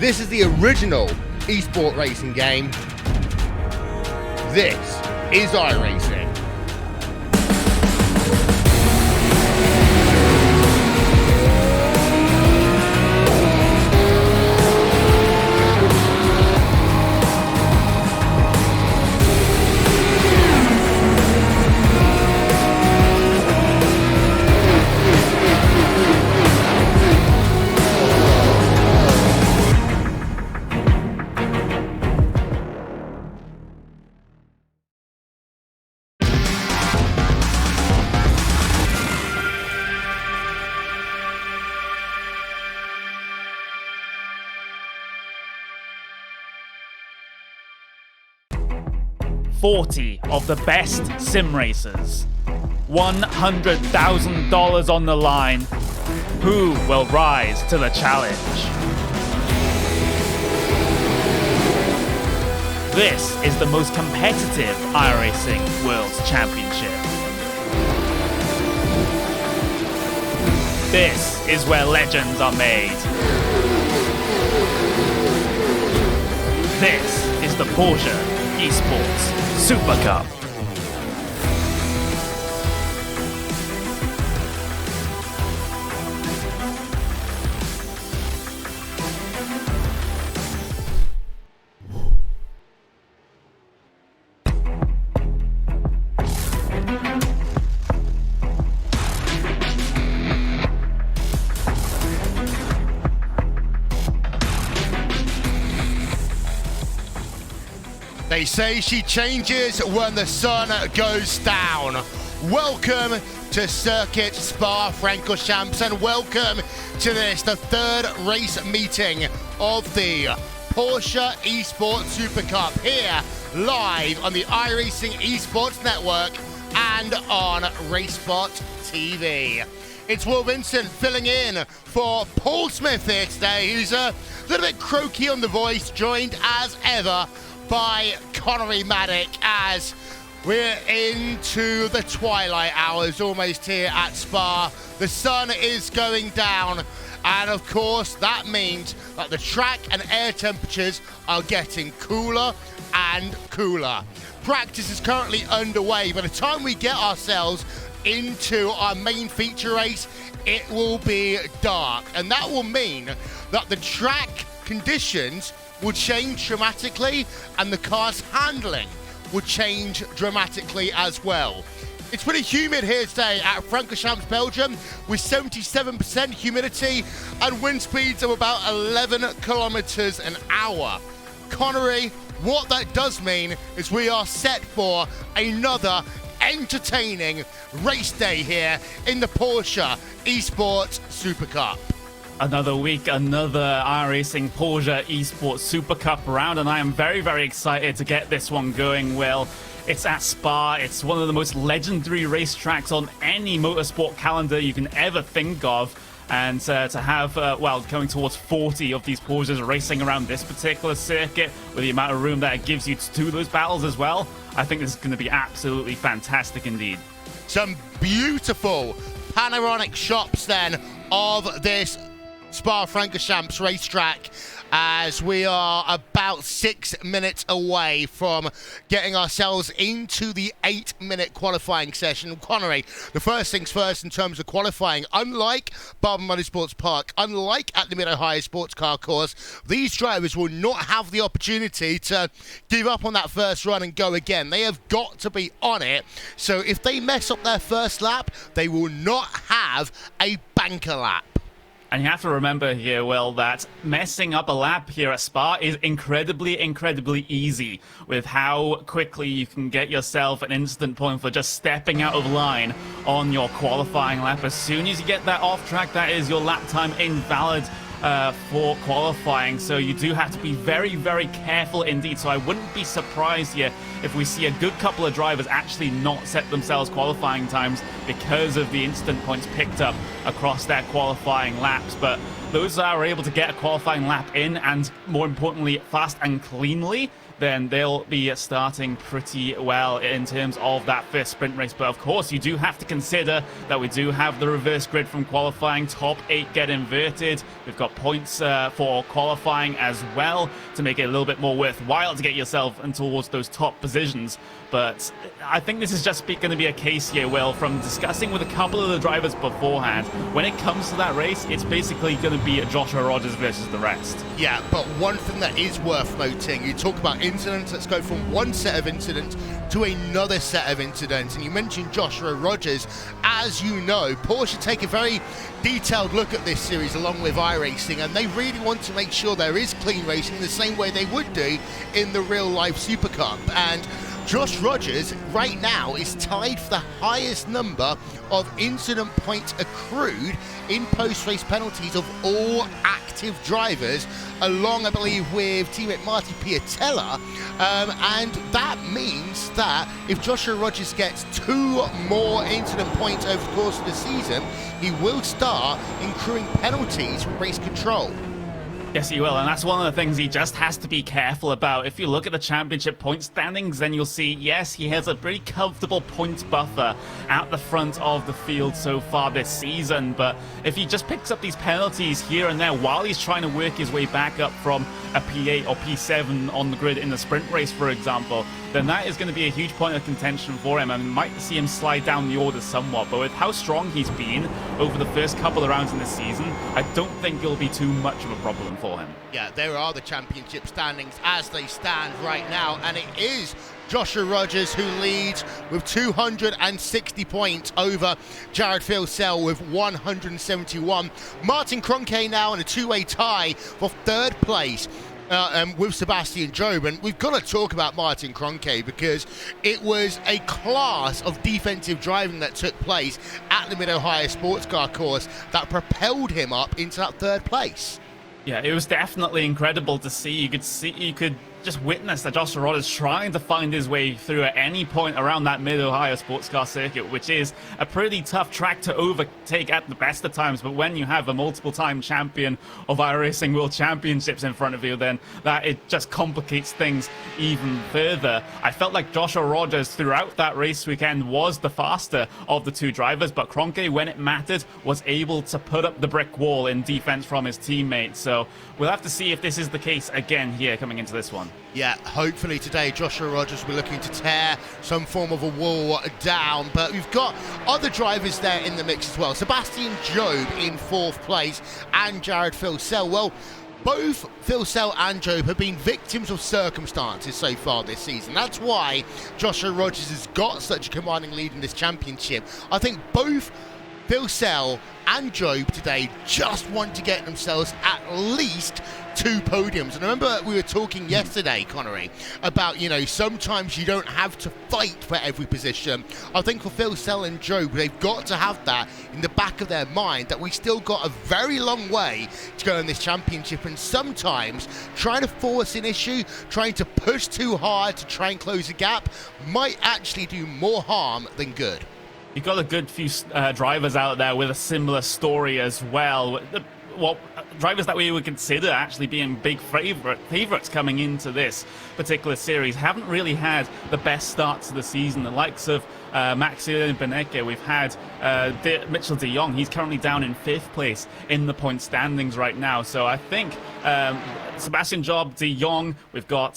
This is the original esport racing game. This is iRacing. "40 of the best sim racers. $100,000 on the line. Who will rise to the challenge?" This is the most competitive iRacing World Championship. This is where legends are made. This is the Porsche Esports Supercup. They say she changes when the sun goes down. Welcome to Circuit Spa Francorchamps, and welcome to this, the third race meeting of the Porsche Esports Super Cup, here live on the iRacing Esports Network and on RaceSpotTV. It's Will Vincent filling in for Paul Smith here today, who's a little bit croaky on the voice, joined as ever by Connery Maddock as we're into the twilight hours, almost here at Spa. The sun is going down, and of course that means that the track and air temperatures are getting cooler and cooler. Practice is currently underway. By the time we get ourselves into our main feature race, it will be dark, and that will mean that the track conditions will change dramatically, and the car's handling will change dramatically as well. It's pretty humid here today at Francorchamps, Belgium, with 77% humidity and wind speeds of about 11 kilometers an hour. Connery, what that does mean is we are set for another entertaining race day here in the Porsche Esports Super Cup. Another week, another iRacing Porsche Esports Super Cup round, and I am very, very excited to get this one going, Will. It's at Spa. It's one of the most legendary racetracks on any motorsport calendar you can ever think of. And to have, going towards 40 of these Porsches racing around this particular circuit with the amount of room that it gives you to do those battles as well, I think this is going to be absolutely fantastic indeed. Some beautiful panoramic shots then of this Spa Francorchamps racetrack, as we are about 6 minutes away from getting ourselves into the 8-minute qualifying session. Connery, the first things first in terms of qualifying, unlike Barber Motorsports Park, unlike at the Mid-Ohio Sports Car Course, these drivers will not have the opportunity to give up on that first run and go again. They have got to be on it. So if they mess up their first lap, they will not have a banker lap. And you have to remember here, Will, that messing up a lap here at Spa is incredibly, incredibly easy with how quickly you can get yourself an instant point for just stepping out of line on your qualifying lap. As soon as you get that off track, that is your lap time invalid for qualifying. So you do have to be very, very careful indeed. So I wouldn't be surprised here if we see a good couple of drivers actually not set themselves qualifying times because of the instant points picked up across their qualifying laps. But those that are able to get a qualifying lap in, and more importantly, fast and cleanly, then they'll be starting pretty well in terms of that first sprint race. But of course, you do have to consider that we do have the reverse grid from qualifying. Top 8 get inverted. We've got points for qualifying as well to make it a little bit more worthwhile to get yourself in towards those top positions. But I think this is just going to be a case here, Will, from discussing with a couple of the drivers beforehand. When it comes to that race, it's basically going to be Joshua Rogers versus the rest. Yeah, but one thing that is worth noting, you talk about incidents, let's go from one set of incidents to another set of incidents. And you mentioned Joshua Rogers. As you know, Porsche take a very detailed look at this series along with iRacing, and they really want to make sure there is clean racing the same way they would do in the real-life Supercup. And Josh Rogers right now is tied for the highest number of incident points accrued in post-race penalties of all active drivers, along, I believe, with teammate Marty Piatella. And that means that if Joshua Rogers gets 2 more incident points over the course of the season, he will start accruing penalties from race control. Yes, he will, and that's one of the things he just has to be careful about. If you look at the championship point standings, then you'll see, yes, he has a pretty comfortable points buffer out the front of the field so far this season, but if he just picks up these penalties here and there while he's trying to work his way back up from a P8 or P7 on the grid in the sprint race, for example, then that is going to be a huge point of contention for him, and we might see him slide down the order somewhat. But with how strong he's been over the first couple of rounds in the season, I don't think it'll be too much of a problem for him. Yeah, there are the championship standings as they stand right now, and it is Joshua Rogers who leads with 260 points over Jared Filsell with 171. Martin Cronke now in a two-way tie for third place with Sebastian Job. And we've got to talk about Martin Cronke because it was a class of defensive driving that took place at the Mid-Ohio Sports Car course that propelled him up into that third place. Yeah, it was definitely incredible to see. You could just witness that Joshua Rogers trying to find his way through at any point around that Mid-Ohio sports car circuit, which is a pretty tough track to overtake at the best of times. But when you have a multiple-time champion of iRacing World Championships in front of you, then that it just complicates things even further. I felt like Joshua Rogers throughout that race weekend was the faster of the two drivers, but Cronke, when it mattered, was able to put up the brick wall in defense from his teammates. So we'll have to see if this is the case again here coming into this one. Yeah, hopefully today Joshua Rogers will be looking to tear some form of a wall down, but we've got other drivers there in the mix as well. Sebastian Job in 4th place and Jared Filsell. Well, both Filsell and Job have been victims of circumstances so far this season. That's why Joshua Rogers has got such a commanding lead in this championship. I think both Filsell and Job today just want to get themselves at least 2 podiums. And I remember we were talking yesterday, Connery, about, you know, sometimes you don't have to fight for every position. I think for Filsell and Job, they've got to have that in the back of their mind, that we still got a very long way to go in this championship, and sometimes trying to force an issue, trying to push too hard to try and close a gap might actually do more harm than good. You've got a good few drivers out there with a similar story as well. Well, drivers that we would consider actually being big favorites coming into this particular series haven't really had the best start to the season. The likes of Maximilian Benecke, we've had Mitchell de Jong. He's currently down in 5th place in the point standings right now. So I think Sebastian Job, de Jong, we've got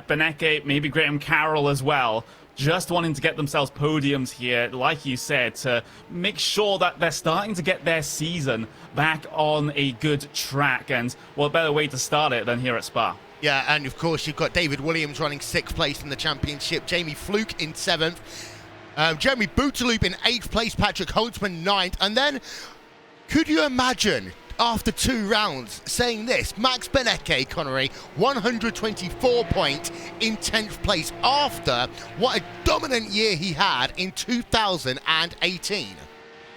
Benecke, maybe Graham Carroll as well, just wanting to get themselves podiums here, like you said, to make sure that they're starting to get their season back on a good track. And what better way to start it than here at Spa? Yeah, and of course you've got David Williams running 6th place in the championship, Jamie Fluke in 7th, Jeremy Boutaloop in 8th place, Patrick Holtzman 9th, and then could you imagine after 2 rounds saying this, Max Benecke, Connery, 124 points in 10th place after what a dominant year he had in 2018.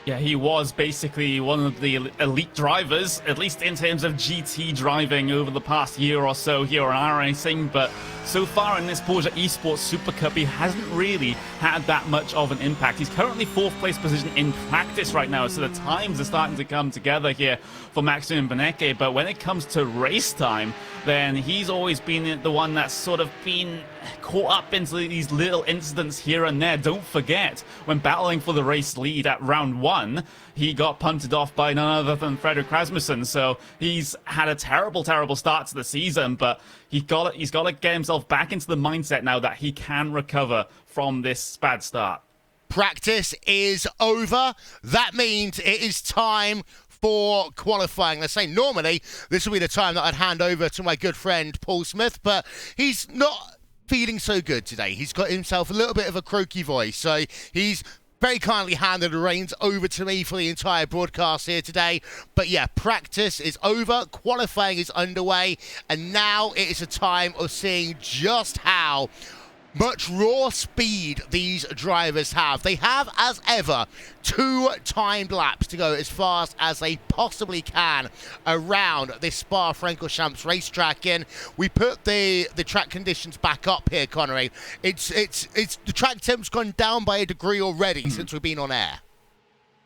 Yeah, he was basically one of the elite drivers, at least in terms of GT driving over the past year or so here on iRacing, but so far in this Porsche Esports Supercup, he hasn't really had that much of an impact. He's currently 4th place position in practice right now, so the times are starting to come together here for Maximilian Benecke. But when it comes to race time, then he's always been the one that's sort of been caught up into these little incidents here and there. Don't forget, when battling for the race lead at round 1, he got punted off by none other than Fredrik Rasmussen. So he's had a terrible, terrible start to the season, but he's got to get himself back into the mindset now that he can recover from this bad start. Practice is over. That means it is time for qualifying. Let's say normally this will be the time that I'd hand over to my good friend Paul Smith, but he's not feeling so good today. He's got himself a little bit of a croaky voice, so he's very kindly handed the reins over to me for the entire broadcast here today. But yeah, practice is over, qualifying is underway, and now it is a time of seeing just how much raw speed these drivers have. They have, as ever, 2 timed laps to go as fast as they possibly can around this Spa-Francorchamps racetrack. And we put the track conditions back up here, Connery. It's the track temp's gone down by a degree already since we've been on air.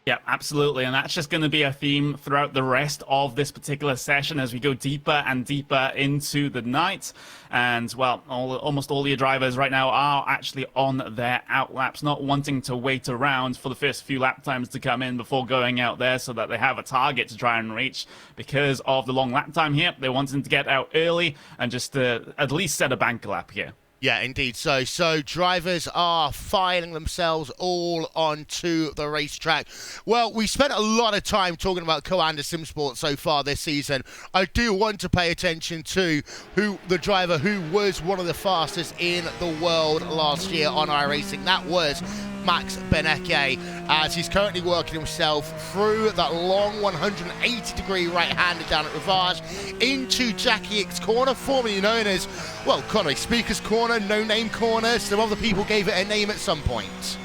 Yeah, absolutely. And that's just going to be a theme throughout the rest of this particular session as we go deeper and deeper into the night. And, well, almost all your drivers right now are actually on their outlaps, not wanting to wait around for the first few lap times to come in before going out there so that they have a target to try and reach. Because of the long lap time here, they're wanting to get out early and just at least set a bank lap here. Yeah, indeed. So drivers are filing themselves all onto the racetrack. Well, we spent a lot of time talking about Co-Anda SimSport so far this season. I do want to pay attention to the driver who was one of the fastest in the world last year on iRacing. That was Max Benecke, as he's currently working himself through that long 180-degree right-hander down at Rivage into Jackie Ick's corner, formerly known as, well, Connery, Speaker's Corner, No Name Corner. Some other people gave it a name at some point.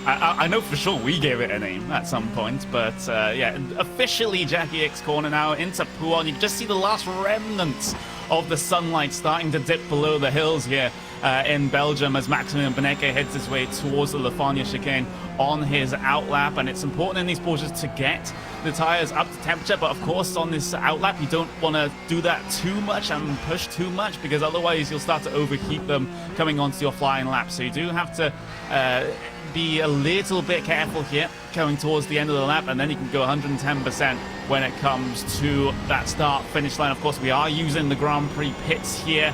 I know for sure we gave it a name at some point, but yeah, officially Jackie Ick's corner now into Pouhon. You can just see the last remnants of the sunlight starting to dip below the hills here in Belgium as Maximilian Benecke heads his way towards the Lafania chicane on his outlap. And it's important in these Porsches to get the tires up to temperature, but of course on this outlap you don't want to do that too much and push too much, because otherwise you'll start to overheat them coming onto your flying lap. So you do have to be a little bit careful here going towards the end of the lap, and then you can go 110% when it comes to that start finish line. Of course, we are using the Grand Prix pits here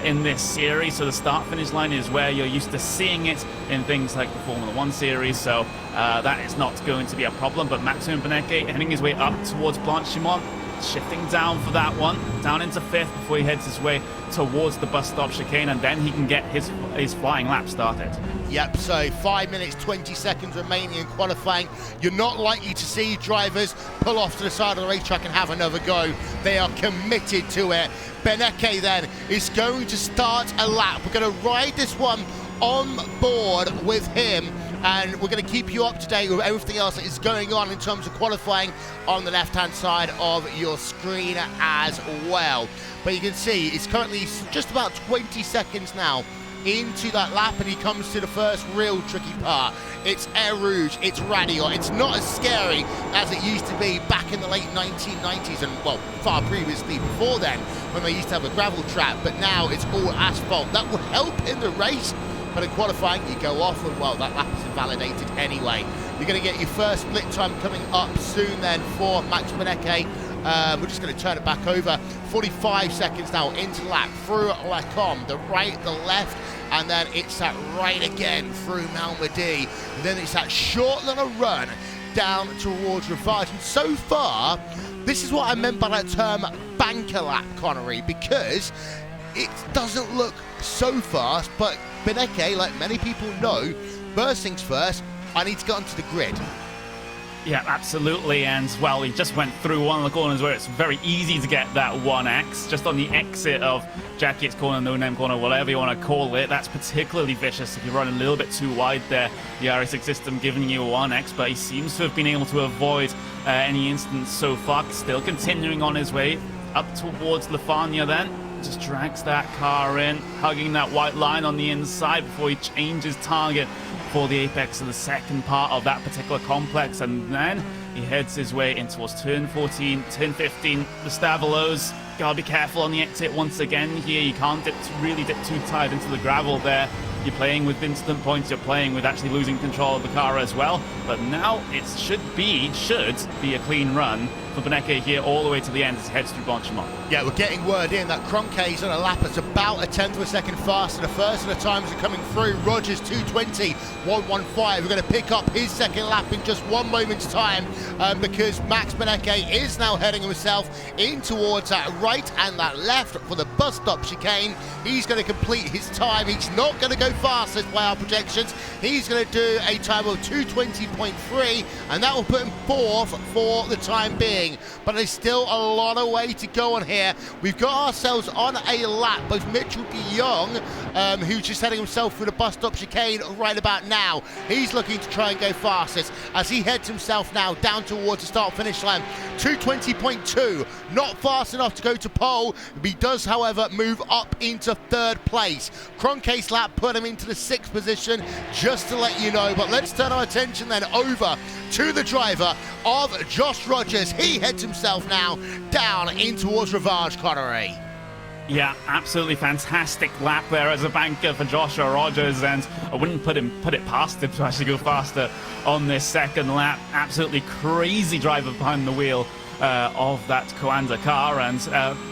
in this series, so the start finish line is where you're used to seeing it in things like the Formula 1 series, so that is not going to be a problem. But Maximilian Benecke heading his way up towards Blanchimont, shifting down for that one, down into 5th before he heads his way towards the bus stop chicane, and then he can get his flying lap started. Yep, so 5 minutes, 20 seconds remaining in qualifying. You're not likely to see drivers pull off to the side of the racetrack and have another go. They are committed to it. Benecke then is going to start a lap. We're going to ride this one on board with him, and we're going to keep you up to date with everything else that is going on in terms of qualifying on the left-hand side of your screen as well. But you can see it's currently just about 20 seconds now into that lap, and he comes to the first real tricky part. It's Air Rouge, it's Radio. It's not as scary as it used to be back in the late 1990s, and well, far previously before then, when they used to have a gravel track, but now it's all asphalt. That will help in the race, but in qualifying you go off, and well, that lap is invalidated anyway. You're going to get your first split time coming up soon then for Max Benecke. We're just going to turn it back over. 45 seconds now into the lap through Lacombe, the right, the left, and then it's that right again through Malmedy. And then it's that short little run down towards Rivage. And so far, this is what I meant by that term banker lap, Connery, because it doesn't look so fast, but Benecke, like many people know, first things first, I need to get onto the grid. Yeah, absolutely, and well, he just went through one of the corners where it's very easy to get that 1X, just on the exit of Jackie Ick's corner, No Name Corner, whatever you want to call it. That's particularly vicious if you run a little bit too wide there, the RSX system giving you a 1X, but he seems to have been able to avoid any incidents so far. Still continuing on his way up towards Lafania then. just drags that car in, hugging that white line on the inside before he changes target for the apex of the second part of that particular complex. And then he heads his way in towards turn 14, turn 15, the Stavalos. Gotta be careful on the exit once again here. You can't really dip too tight into the gravel there. You're playing with instant points, you're playing with actually losing control of the car as well. But now it should be a clean run for Beneke here all the way to the end as he heads through Bonchemont. Yeah, we're getting word in that Cronquet's on a lap that's about a tenth of a second faster. The first of the times are coming through. Rogers 2:20, 1:15. We're going to pick up his second lap in just one moment's time because Max Beneke is now heading himself in towards that right and that left for the bus stop chicane. He's going to complete his time. He's not going to go fastest by our projections. He's going to do a time of 2:20.3, and that will put him fourth for the time being. But there's still a lot of way to go on here. We've got ourselves on a lap, both Mitchell de Jong, who's just heading himself through the bus stop chicane right about now. He's looking to try and go fastest as he heads himself now down towards the start-finish line. 2:20.2, not fast enough to go to pole. He does, however, move up into third place. Cronquet's lap put him into the sixth position, just to let you know. But let's turn our attention then over to the driver of Josh Rogers. He heads himself now down in towards Rivage, Connery. Yeah, absolutely fantastic lap there as a banker for Joshua Rogers, and I wouldn't put it past him to actually go faster on this second lap. Absolutely crazy driver behind the wheel of that Coanda car, and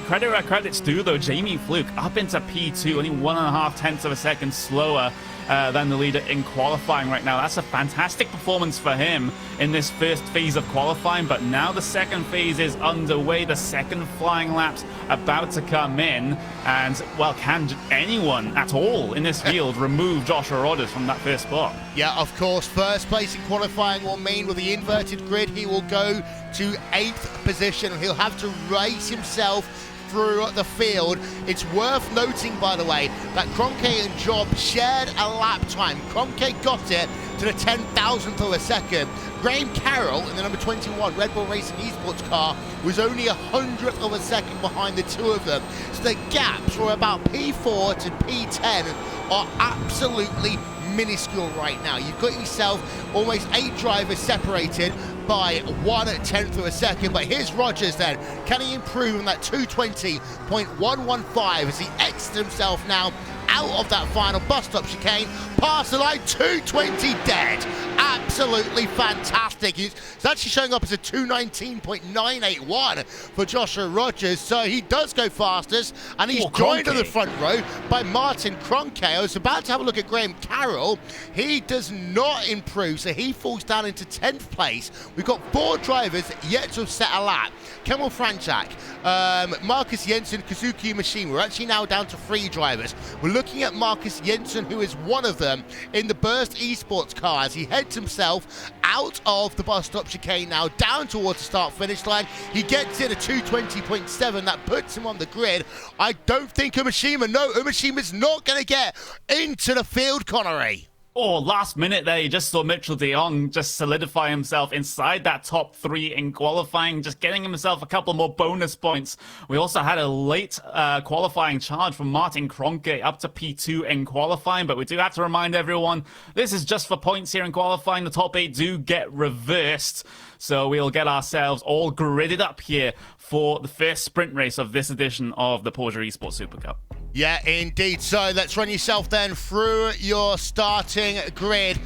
credit where credit's due though, Jamie Fluke up into P2, only 1.5 tenths of a second slower than the leader in qualifying right now. That's a fantastic performance for him in this first phase of qualifying, but now the second phase is underway. The second flying lap's about to come in, and well, can anyone at all in this field remove Joshua Rogers from that first spot? Yeah, of course. First place in qualifying will mean with the inverted grid he will go to 8th position. He'll have to race himself through the field. It's worth noting, by the way, that Cronquet and Job shared a lap time. Cronquet got it to the 10,000th of a second. Graham Carroll in the number 21 Red Bull Racing Esports car was only 100th of a second behind the two of them. So the gaps from about P4 to P10 are absolutely minuscule right now. You've got yourself almost 8 drivers separated by 1/10 of a second. But here's Rogers then. Can he improve on that 2:20.115 as he exits himself now out of that final bus stop chicane, past the line, 2:20 dead. Absolutely fantastic. It's actually showing up as a 2:19.981 for Joshua Rogers, so he does go fastest, and he's joined on the front row by Martin Cronquet. I was about to have a look at Graham Carroll. He does not improve, so he falls down into 10th place. We've got 4 drivers yet to have set a lap. Kemal Franchak, Marcus Jensen, Kazuki Machine. We're actually now down to 3 drivers. We're looking at Marcus Jensen, who is one of them, in the Burst Esports car as he heads himself out of the bus stop chicane now, down towards the start-finish line. He gets in a 2:20.7. That puts him on the grid. I don't think Umashima's not going to get into the field, Connery. Oh, last minute there, you just saw Mitchell de Jong just solidify himself inside that top 3 in qualifying, just getting himself a couple more bonus points. We also had a late qualifying charge from Martin Cronquet up to P2 in qualifying, but we do have to remind everyone, this is just for points here in qualifying. The top 8 do get reversed, so we'll get ourselves all gridded up here for the first sprint race of this edition of the Porsche Esports Supercup. Yeah, indeed. So let's run yourself then through your starting grid.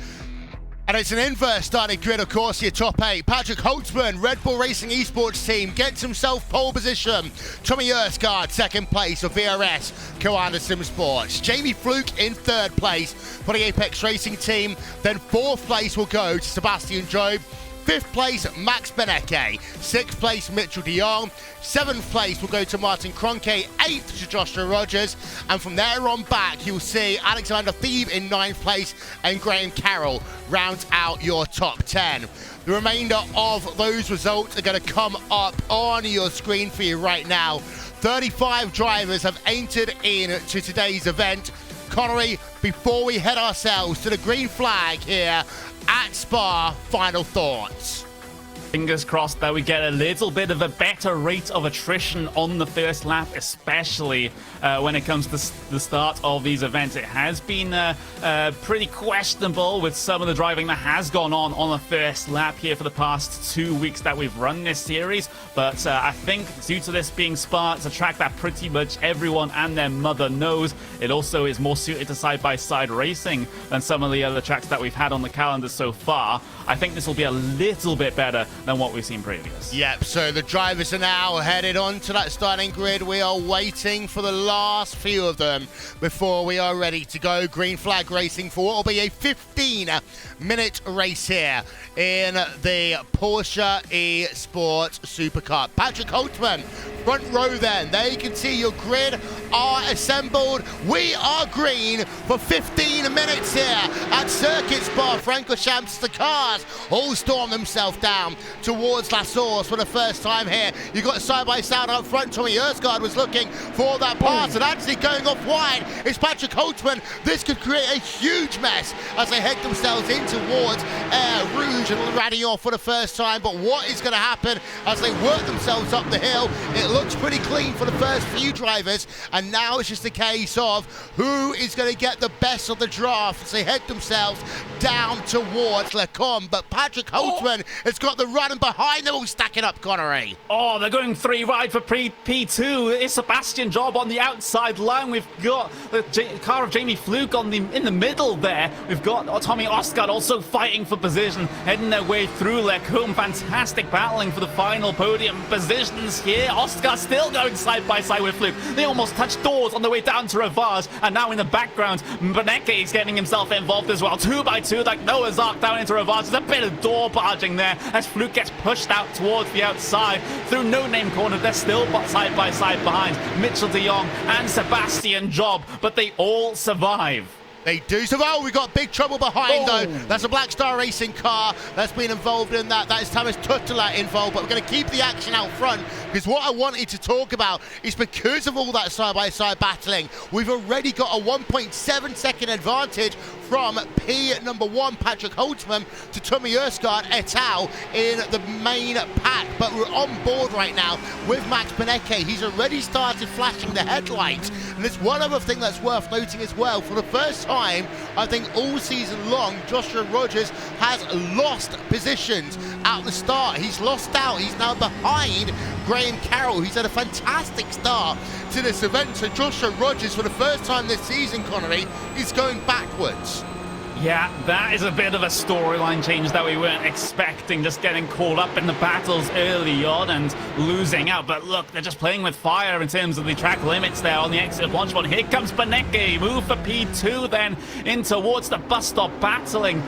And it's an inverse starting grid, of course, your top 8. Patrick Holtzman, Red Bull Racing Esports team, gets himself pole position. Tommy Erskard, second place for VRS, Coanda Sim Sports. Jamie Fluke in third place for the Apex Racing team. Then fourth place will go to Sebastian Job. 5th place, Max Beneke. 6th place, Mitchell de Jong. 7th place will go to Martin Cronquet. 8th to Joshua Rogers. And from there on back, you'll see Alexander Thiebe in 9th place and Graham Carroll round out your top 10. The remainder of those results are going to come up on your screen for you right now. 35 drivers have entered into today's event. Connery, before we head ourselves to the green flag here at Spa, final thoughts? Fingers crossed that we get a little bit of a better rate of attrition on the first lap, especially when it comes to the start of these events. It has been pretty questionable with some of the driving that has gone on the first lap here for the past 2 weeks that we've run this series. But I think due to this being Spa, it's a track that pretty much everyone and their mother knows. It also is more suited to side-by-side racing than some of the other tracks that we've had on the calendar so far. I think this will be a little bit better than what we've seen previous. Yep, so the drivers are now headed on to that starting grid. We are waiting for the last few of them before we are ready to go. Green flag racing for what will be a 15-minute race here in the Porsche Esports Supercup. Patrick Holtman, front row then. There you can see your grid are assembled. We are green for 15 minutes here at Circuit Spa Francorchamps. The cars all storm themselves down towards La Source for the first time here. You've got side-by-side up front. Tommy Erskard was looking for that pass, and actually going off wide is Patrick Holtman. This could create a huge mess as they head themselves in towards Rouge and Radillon for the first time. But what is going to happen as they work themselves up the hill? It looks pretty clean for the first few drivers, and now it's just a case of who is going to get the best of the draft as they head themselves down towards Le Com. But Patrick Holtman has got the run, and behind them all stacking up, Connery. Oh, they're going 3 wide for P2. It's Sebastian Job on the outside line. We've got the car of Jamie Fluke in the middle there. We've got Tommy Oscar also fighting for position, heading their way through Le Com. Fantastic battling for the final podium positions here. Oscar still going side by side with Fluke. They almost touched doors on the way down to Ravage, and now in the background, Benecke is getting himself involved as well. 2 by 2, like Noah's Ark down into Ravage. There's a bit of door barging there as Fluke gets pushed out towards the outside through No Name Corner. They're still side by side behind Mitchell de Jong and Sebastian Job, but they all survive. They do survive. We've got big trouble behind, though. That's a Black Star Racing car that's been involved in that. That is Thomas Tutela involved, but we're going to keep the action out front, because what I wanted to talk about is because of all that side-by-side battling, we've already got a 1.7 second advantage from P number 1, Patrick Holtman, to Tommy Erskard et al. In the main pack. But we're on board right now with Max Benecke. He's already started flashing the headlights. And there's one other thing that's worth noting as well. For the first time, I think all season long, Joshua Rogers has lost positions at the start. He's lost out. He's now behind Graham Carroll. He's had a fantastic start to this event. So Joshua Rogers, for the first time this season, Connery, is going backwards. Yeah, that is a bit of a storyline change that we weren't expecting, just getting caught up in the battles early on and losing out. But look, they're just playing with fire in terms of the track limits there on the exit of launch one. Here comes Benecke, move for P2 then in towards the bus stop, battling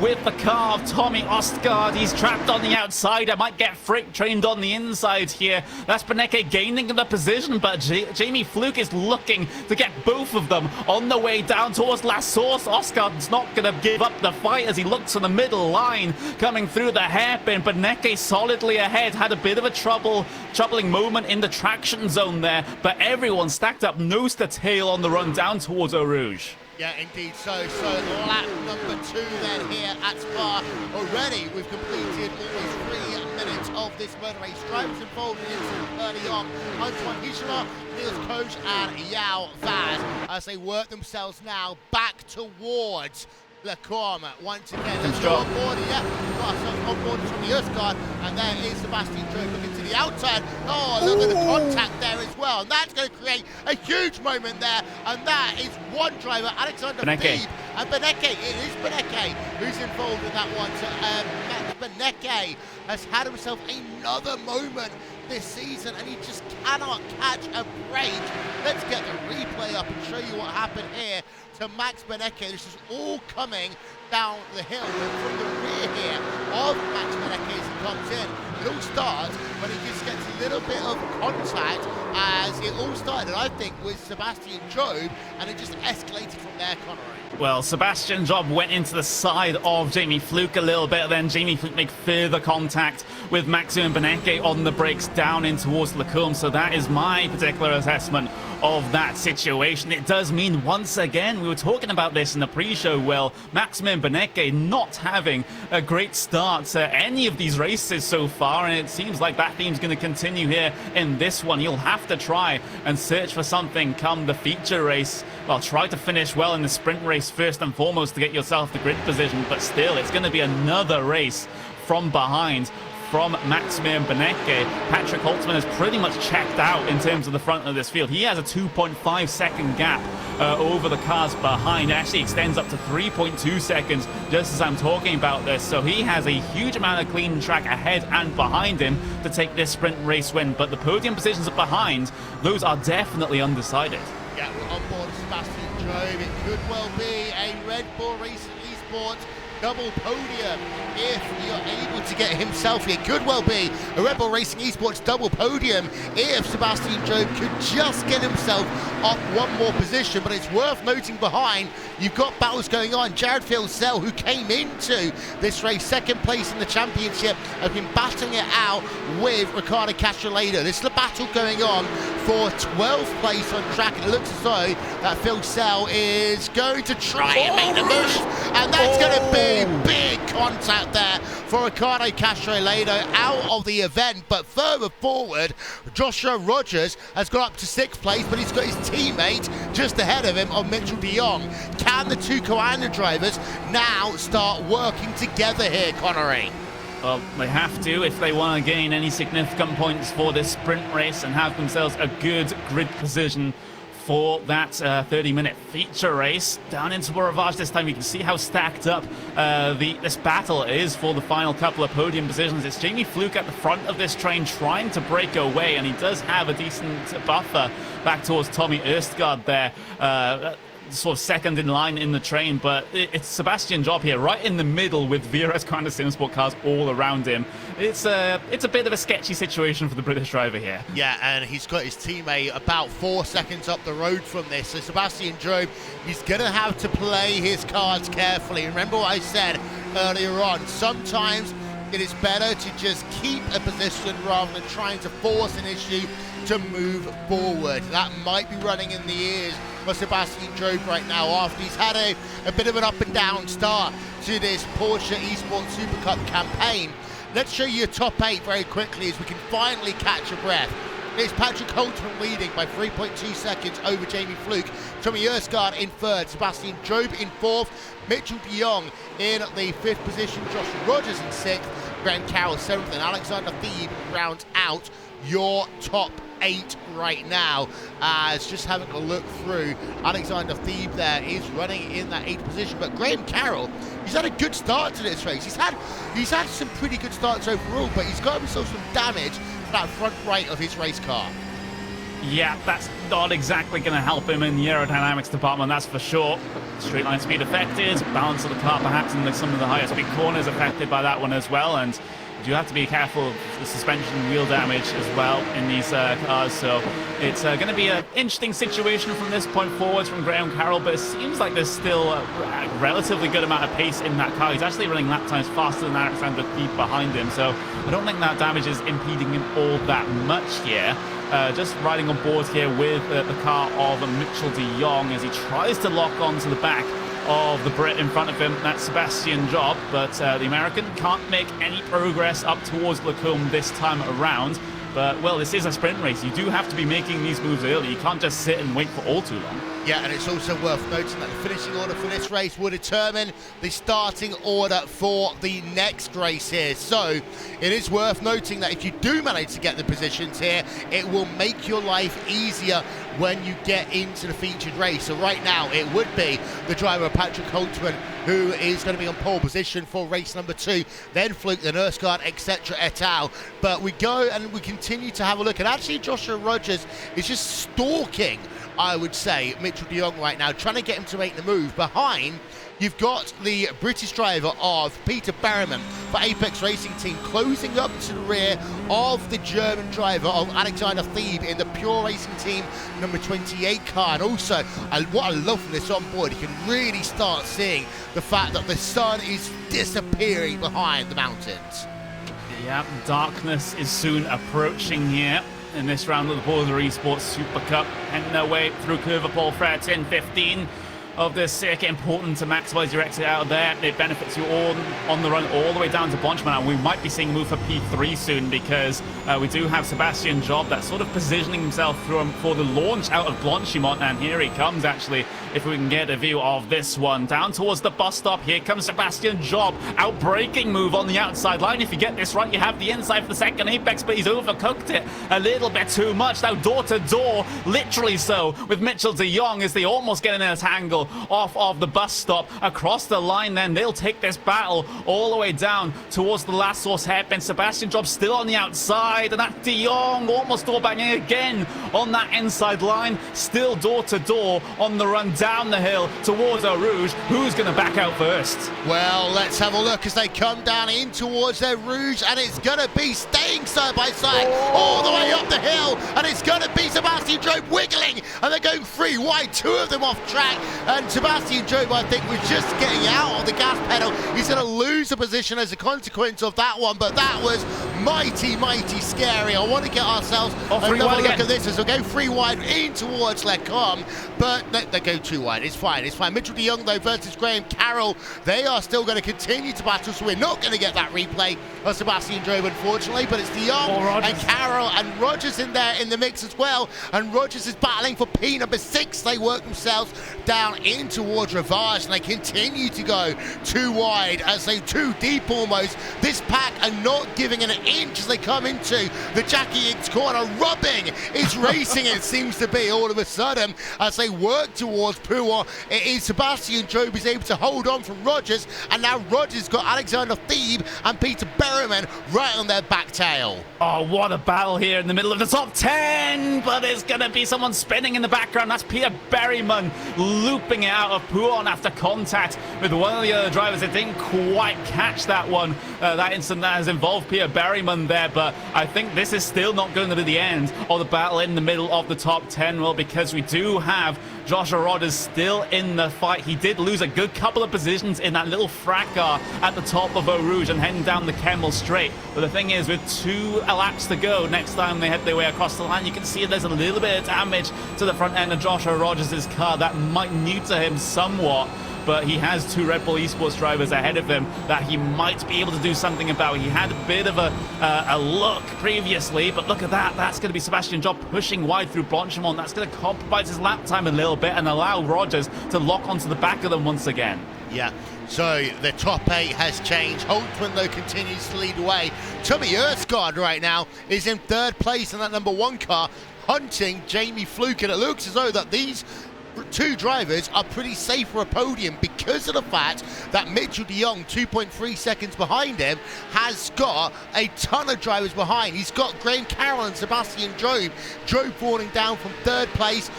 with the car of Tommy Ostgaard. He's trapped on the outside. I might get freight trained on the inside here. That's Benecke gaining the position, but Jamie Fluke is looking to get both of them on the way down towards La Source. Ostgaard's not going to give up the fight as he looks to the middle line, coming through the hairpin. Benecke solidly ahead, had a bit of a troubling moment in the traction zone there, but everyone stacked up nose to tail on the run down towards Eau Rouge. Yeah, indeed. So lap number 2 then here at Spa. Already we've completed almost 3 minutes of this motor race. Drivers involved in it early on. Antoine Hichela, Niels Coach and Yao Vaz as they work themselves now back towards Le Com. Once again, let's go on board. Yeah, we've got ourselves on board from the Erskard, and there is Sebastian Job looking to the outside. Oh, look at the contact there as well. And that's going to create a huge moment there, and that is one driver, Alexander Feeb, and Benecke. It is Benecke who's involved in that one. So Max Benecke has had himself another moment this season, and he just cannot catch a break. Let's get the replay up and show you what happened here to Max Benecke. This is all coming down the hill, and from the rear here of Max Benecke as he comes in. It all starts when he just gets a little bit of contact, as it all started, I think, with Sebastian Job, and it just escalated from there, Connery. Well, Sebastian Job went into the side of Jamie Fluke a little bit, then Jamie Fluke made further contact with Maxime Benecke on the brakes down in towards Le Com. So that is my particular assessment of that situation. It does mean, once again, we were talking about this in the pre-show, well, Maximilian Benecke not having a great start to any of these races so far, and it seems like that theme's going to continue here in this one. You'll have to try and search for something come the feature race. Well, try to finish well in the sprint race first and foremost to get yourself the grid position, but still, it's going to be another race from behind from Maximilian Benecke. Patrick Holtzman has pretty much checked out in terms of the front of this field. He has a 2.5 second gap over the cars behind. It actually extends up to 3.2 seconds just as I'm talking about this. So he has a huge amount of clean track ahead and behind him to take this sprint race win. But the podium positions up behind, those are definitely undecided. Yeah, we're on board Sebastian Job. It could well be a Red Bull Racing Esports double podium if you're able to get himself here. Could well be a Red Bull Racing Esports double podium if Sebastian Job could just get himself up one more position. But it's worth noting behind, you've got battles going on. Jared Filsell, who came into this race second place in the championship, has been battling it out with Ricardo Castrolado. This is a battle going on for 12th place on track, and it looks as though that Filsell is going to try and make the move, and that's going to be big contact there for Ricardo Castrolado out of the event. But further forward, Joshua Rogers has got up to 6th place, but he's got his teammate just ahead of him on Mitchell de Jong. Can the two Coanda drivers now start working together here, Connery? Well, they have to if they want to gain any significant points for this sprint race and have themselves a good grid position for that 30-minute feature race. Down into Boravage this time, you can see how stacked up this battle is for the final couple of podium positions. It's Jamie Fluke at the front of this train trying to break away, and he does have a decent buffer back towards Tommy Erstgaard there. Sort of second in line in the train, but it's Sebastian Job here right in the middle with VRS kind of Simsport cars all around him. It's a bit of a sketchy situation for the British driver here. Yeah, and he's got his teammate about 4 seconds up the road from this. So Sebastian Job, he's going to have to play his cards carefully. Remember what I said earlier on, sometimes it is better to just keep a position rather than trying to force an issue to move forward. That might be running in the ears for Sebastian Job right now after he's had a bit of an up and down start to this Porsche Esports Supercup campaign. Let's show you a top 8 very quickly as we can finally catch a breath. It's Patrick Holtzman leading by 3.2 seconds over Jamie Fluke. Tommy Erskard in 3rd, Sebastian Job in 4th, Mitchell de Jong in the 5th position, Joshua Rogers in 6th, Graham Carroll 7th, and Alexander Thebe rounds out your top 8 right now. As just having a look through, Alexander Thebe there is running in that 8th position, but Graham Carroll, he's had a good start to this race. He's had some pretty good starts overall, but he's got himself some damage to that front right of his race car. Yeah, that's not exactly going to help him in the aerodynamics department, that's for sure. Straight line speed affected, balance of the car perhaps in some of the higher speed corners affected by that one as well, and you have to be careful of the suspension and wheel damage as well in these cars. So it's going to be an interesting situation from this point forwards from Graham Carroll, but it seems like there's still a relatively good amount of pace in that car. He's actually running lap times faster than Alexander Thebe behind him, so I don't think that damage is impeding him all that much here. Just riding on board here with the car of Mitchell de Jong as he tries to lock onto the back of the Brit in front of him. That's Sebastian Job, but the American can't make any progress up towards Lacombe this time around. But, well, this is a sprint race. You do have to be making these moves early. You can't just sit and wait for all too long. Yeah, and it's also worth noting that the finishing order for this race will determine the starting order for the next race here. So it is worth noting that if you do manage to get the positions here, it will make your life easier when you get into the featured race. So right now it would be the driver Patrick Holtzman who is going to be on pole position for race number 2, then Fluke, then Erskard, etc. et al. But we go and we continue to have a look, and actually Joshua Rogers is just stalking, I would say, Mitchell de Jong right now, trying to get him to make the move. Behind, you've got the British driver of Peter Berriman for Apex Racing Team closing up to the rear of the German driver of Alexander Thebe in the Pure Racing Team number 28 car. And also, what I love from this on board, you can really start seeing the fact that the sun is disappearing behind the mountains. Yeah, darkness is soon approaching here in this round of the Porsche Esports Supercup, heading their way through Curve Paul Fair 10-15 of this circuit. Important to maximize your exit out of there. It benefits you all on the run all the way down to Blanchimont, and we might be seeing a move for P3 soon, because we do have Sebastian Job that's sort of positioning himself for the launch out of Blanchimont, and here he comes actually, if we can get a view of this one. Down towards the bus stop, here comes Sebastian Job, outbraking move on the outside line. If you get this right, you have the inside for the second apex, but he's overcooked it a little bit too much. Now door to door, literally so, with Mitchell de Jong as they almost get in a tangle off of the bus stop. Across the line then, they'll take this battle all the way down towards the last source hairpin. Sebastian Job still on the outside, and that de Jong almost door banging again on that inside line. Still door to door on the run down the hill towards Eau Rouge. Who's going to back out first? Well, let's have a look as they come down in towards Eau Rouge, and it's going to be staying side by side all the way up the hill, and it's going to be Sebastian Job wiggling, and they're going 3 wide, 2 of them off track, and Sebastian Job, I think, was just getting out of the gas pedal. He's going to lose a position as a consequence of that one, but that was mighty, mighty scary. I want to get ourselves another look at this as we go 3 wide in towards Lecom, but they go 2 wide. It's fine, it's fine. Mitchell de Jong, though, versus Graham Carroll, they are still going to continue to battle, so we're not going to get that replay of Sebastian Job, unfortunately, but it's de Jong and Carroll and Rogers in there in the mix as well, and Rogers is battling for P number 6. They work themselves down in towards Ravage, and they continue to go 2 wide as they 2 deep almost. This pack are not giving an inch as they come into the Jackie X corner. Rubbing is racing, it seems to be, all of a sudden as they work towards Pouin. It is Sebastian Job is able to hold on from Rogers, and now Rogers got Alexander Thebe and Peter Berryman right on their back tail. Oh, what a battle here in the middle of the top 10, but it's going to be someone spinning in the background. That's Peter Berryman looping it out of Pouin after contact with one of the other drivers. It didn't quite catch that one, that incident that has involved Peter Berryman there, but I think this is still not going to be the end of the battle in the middle of the top 10, well, because we do have Joshua Rodders still in the fight. He did lose a good couple of positions in that little fracas at the top of Eau Rouge and heading down the Kemmel Straight. But the thing is, with 2 laps to go, next time they head their way across the line, you can see there's a little bit of damage to the front end of Joshua Rogers' car. That might neuter him somewhat, but he has 2 Red Bull Esports drivers ahead of him that he might be able to do something about. He had a bit of a look previously, but look at that. That's going to be Sebastian Job pushing wide through Blanchimont. That's going to compromise his lap time a little bit and allow Rogers to lock onto the back of them once again. Yeah, so the top 8 has changed. Holtzman, though, continues to lead away. Tommy Erskard right now is in 3rd place in that number 1 car, hunting Jamie Fluke, and it looks as though that these 2 drivers are pretty safe for a podium because of the fact that Mitchell de Jong, 2.3 seconds behind him, has got a ton of drivers behind. He's got Graham Carroll and Sebastian Job. Job falling down from 3rd place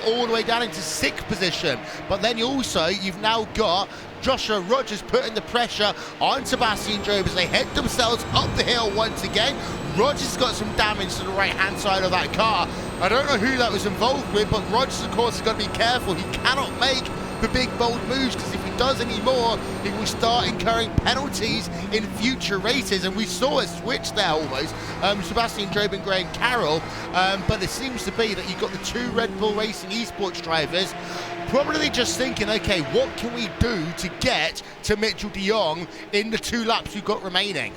all the way down into 6th position. But then you've now got Joshua Rogers putting the pressure on Sebastian Job as they head themselves up the hill once again. Rogers got some damage to the right-hand side of that car. I don't know who that was involved with, but Rogers, of course, has got to be careful. He cannot make the big, bold moves, because if he does any more, he will start incurring penalties in future races, and we saw a switch there almost. Sebastian Job and Graham Carroll, but it seems to be that you've got the 2 Red Bull Racing Esports drivers probably just thinking, okay, what can we do to get to Mitchell de Jong in the 2 laps we've got remaining?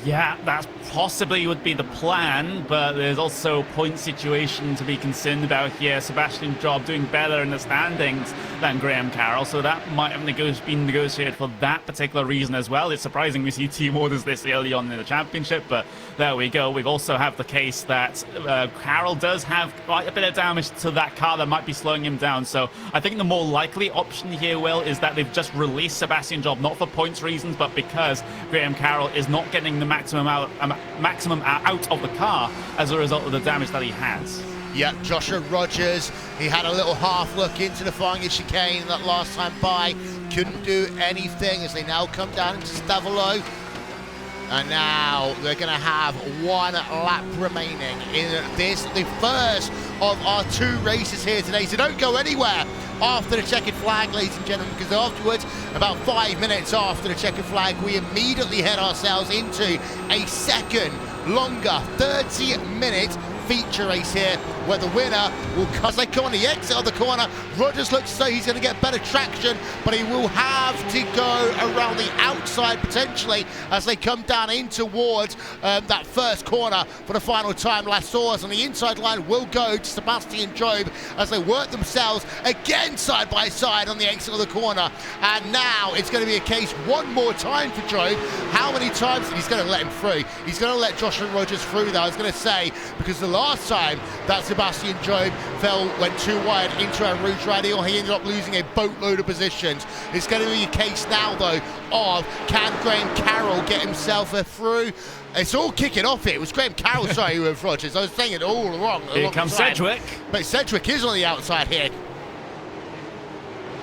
Yeah, that possibly would be the plan, but there's also a point situation to be concerned about here. Sebastian Job doing better in the standings than Graham Carroll, so that might have been negotiated for that particular reason as well. It's surprising we see team orders this early on in the championship, but there we go. We've also have the case that Carroll does have quite a bit of damage to that car that might be slowing him down, so I think the more likely option here, Will, is that they've just released Sebastian Job, not for points reasons, but because Graham Carroll is not getting the maximum out of the car as a result of the damage that he has. Yeah, Joshua Rogers, he had a little half look into the final chicane that last time by, couldn't do anything as they now come down into Stavelot. And now they're going to have 1 lap remaining in this, the first of our 2 races here today. So don't go anywhere. after the checkered flag, ladies and gentlemen, because afterwards, about 5 minutes after the checkered flag, we immediately head ourselves into a second, longer, 30-minute feature race here, where the winner will, as they come on the exit of the corner, Rogers looks as though he's going to get better traction, but he will have to go around the outside potentially as they come down in towards that first corner for the final time. Lassours on the inside line will go to Sebastian Job as they work themselves again side by side on the exit of the corner. And now it's going to be a case one more time for Job. How many times? He's going to let him through. He's going to let Joshua Rogers through, though, I was going to say, because the last time that Sebastian Job went too wide into a Rouge Radial, he ended up losing a boatload of positions. It's going to be a case now, though, of can Graham Carroll get himself through? It's all kicking off here. It was Graham Carroll, sorry, with Rogers. I was saying it all wrong. Here comes Sedgwick. But Sedgwick is on the outside here.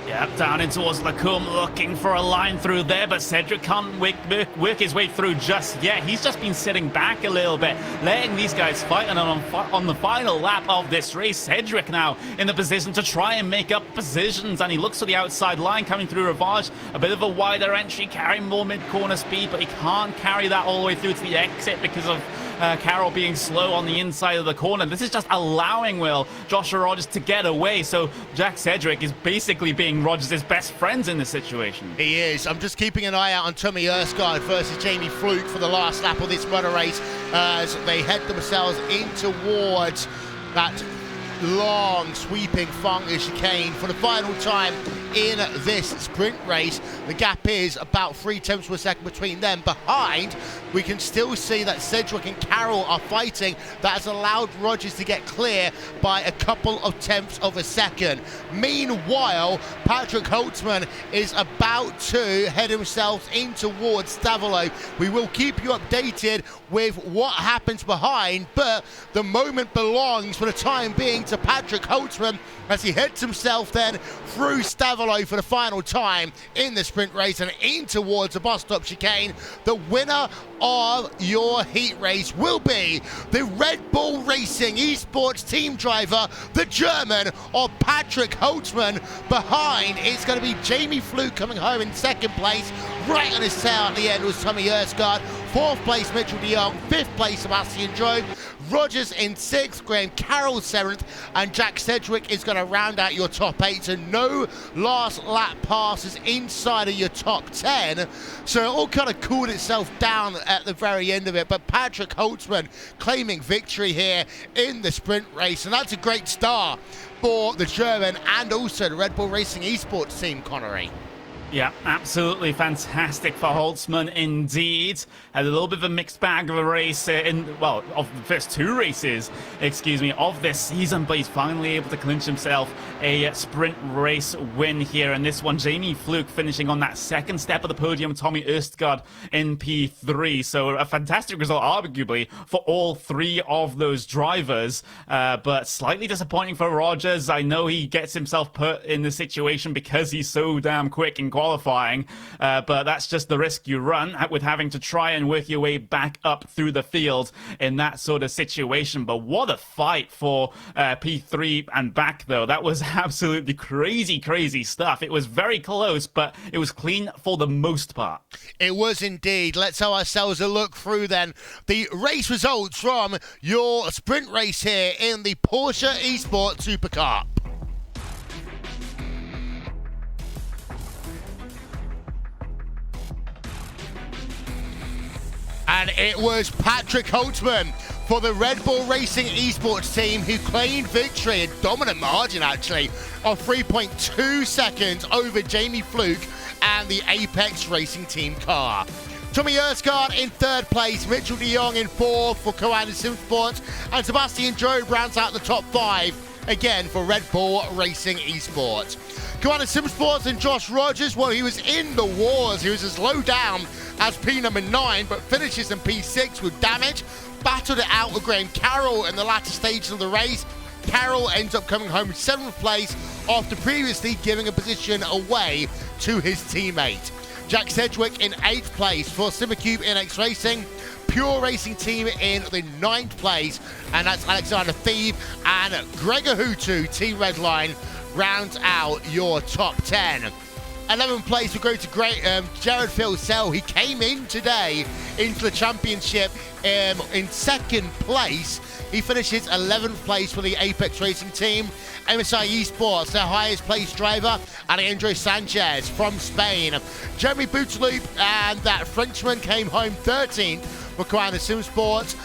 Yep, down in towards Lacombe, looking for a line through there, but Cedric can't work his way through just yet. He's just been sitting back a little bit, letting these guys fight, and on the final lap of this race, Cedric now in the position to try and make up positions, and he looks to the outside line, coming through Ravage, a bit of a wider entry, carrying more mid-corner speed, but he can't carry that all the way through to the exit because of Carroll being slow on the inside of the corner. This is just allowing Joshua Rogers to get away, so Jack Cedric is basically being Rogers' best friends in this situation. He is. I'm just keeping an eye out on Tommy Erskine versus Jamie Fluke for the last lap of this motor race as they head themselves in towards that long sweeping Francorchamps chicane for the final time in this sprint race. The gap is about 0.3 per second between them. Behind, we can still see that Sedgwick and Carroll are fighting. That has allowed Rogers to get clear by a couple of tenths of a second. Meanwhile, Patrick Holtzman is about to head himself in towards Stavolo. We will keep you updated with what happens behind, but the moment belongs for the time being to Patrick Holtzman as he heads himself then through Stavolo for the final time in the sprint race and in towards the bus stop chicane. The winner of your heat race will be the Red Bull Racing Esports team driver, the German of Patrick Holtzman. Behind, it's going to be Jamie Fluke coming home in second place. Right on his tail at the end was Tommy Erskine. Fourth place, Mitchell de Jong. Fifth place, Sebastian Job. Rogers in sixth, Graham Carroll seventh, and Jack Sedgwick is going to round out your top eight. So no last lap passes inside of your top 10. So it all kind of cooled itself down at the very end of it. But Patrick Holtzman claiming victory here in the sprint race, and that's a great start for the German and also the Red Bull Racing Esports team, Connery. Yeah, absolutely fantastic for Holtzman indeed. Had a little bit of a mixed bag of a race of the first two races, of this season, but he's finally able to clinch himself a sprint race win here. And this one, Jamie Fluke finishing on that second step of the podium, Tommy Erstgaard in P3. So a fantastic result, arguably, for all three of those drivers, but slightly disappointing for Rogers. I know he gets himself put in this situation because he's so damn quick in qualifying, but that's just the risk you run with having to try and work your way back up through the field in that sort of situation. But what a fight for P3 and back, though. That was absolutely crazy stuff. It was very close, but it was clean for the most part. It was indeed. Let's have ourselves a look through then the race results from your sprint race here in the Porsche Esports Supercup. And it was Patrick Holtzman for the Red Bull Racing Esports team who claimed victory, a dominant margin actually, of 3.2 seconds over Jamie Fluke and the Apex Racing team car. Tommy Erskine in third place, Mitchell de Jong in fourth for Koan Simsports, and Sebastian Job rounds out the top five again for Red Bull Racing Esports. Koan Simsports and Josh Rogers, well, he was in the wars. He was as low down as P number 9, but finishes in P6 with damage. Battled it out with Graham Carroll in the latter stages of the race. Carroll ends up coming home in 7th place after previously giving a position away to his teammate. Jack Sedgwick in 8th place for Supercup NX Racing. Pure Racing team in the 9th place, and that's Alexander Thiebe and Gregor Hutu, Team Redline, rounds out your top 10. 11th place will go to Jared Filsell. He came in today into the championship in second place. He finishes 11th place for the Apex Racing team. MSI Esports, their highest placed driver, Alejandro Sanchez from Spain. Jeremy Bootsloop and that Frenchman came home 13th for Crown Sim Sports.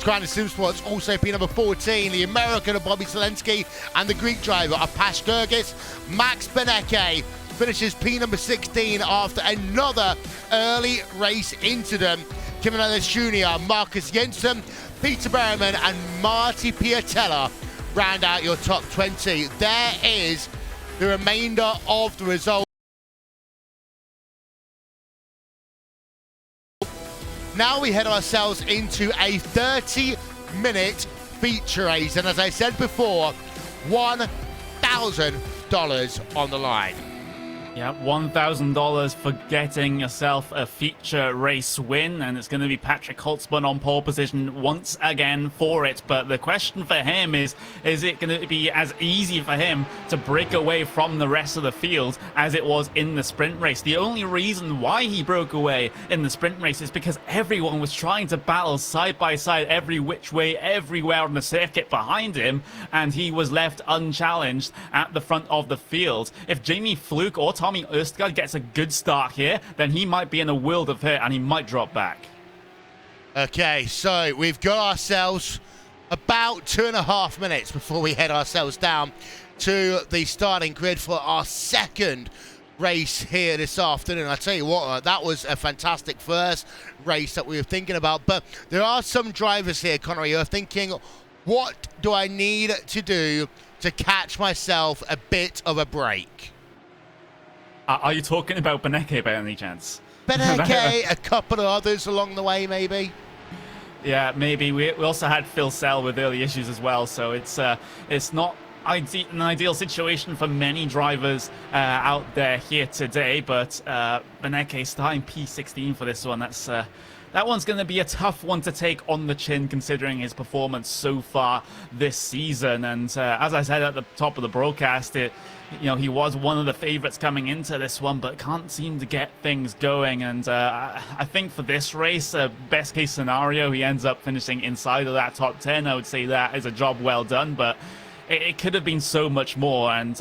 Crown Sim Sports also P number 14, the American of Bobby Zelensky, and the Greek driver Apash Gergis. Max Beneke finishes P number 16 after another early race incident. Kim Ellis Jr., Marcus Jensen, Peter Berriman, and Marty Piatella round out your top 20. There is the remainder of the result. Now we head ourselves into a 30-minute feature race, and as I said before, $1,000 on the line. Yeah, $1,000 for getting yourself a feature race win, and it's going to be Patrick Holtzman on pole position once again for it. But the question for him is it going to be as easy for him to break away from the rest of the field as it was in the sprint race? The only reason why he broke away in the sprint race is because everyone was trying to battle side by side, every which way, everywhere on the circuit behind him, and he was left unchallenged at the front of the field. If Jamie Fluke or Tommy Østgaard gets a good start here, then he might be in a world of hurt and he might drop back. Okay, so we've got ourselves about 2.5 minutes before we head ourselves down to the starting grid for our second race here this afternoon. I tell you what, that was a fantastic first race that we were thinking about, but there are some drivers here, Connery, who are thinking, what do I need to do to catch myself a bit of a break? Are you talking about Beneke by any chance? Beneke, a couple of others along the way, maybe? Yeah, maybe. We also had Phil Sell with early issues as well, so it's not an ideal situation for many drivers out there here today, but Beneke starting P16 for this one. That one's going to be a tough one to take on the chin, considering his performance so far this season. And as I said at the top of the broadcast, he was one of the favorites coming into this one, but can't seem to get things going. And I think for this race, best case scenario, he ends up finishing inside of that top 10. I would say that is a job well done, but it could have been so much more, and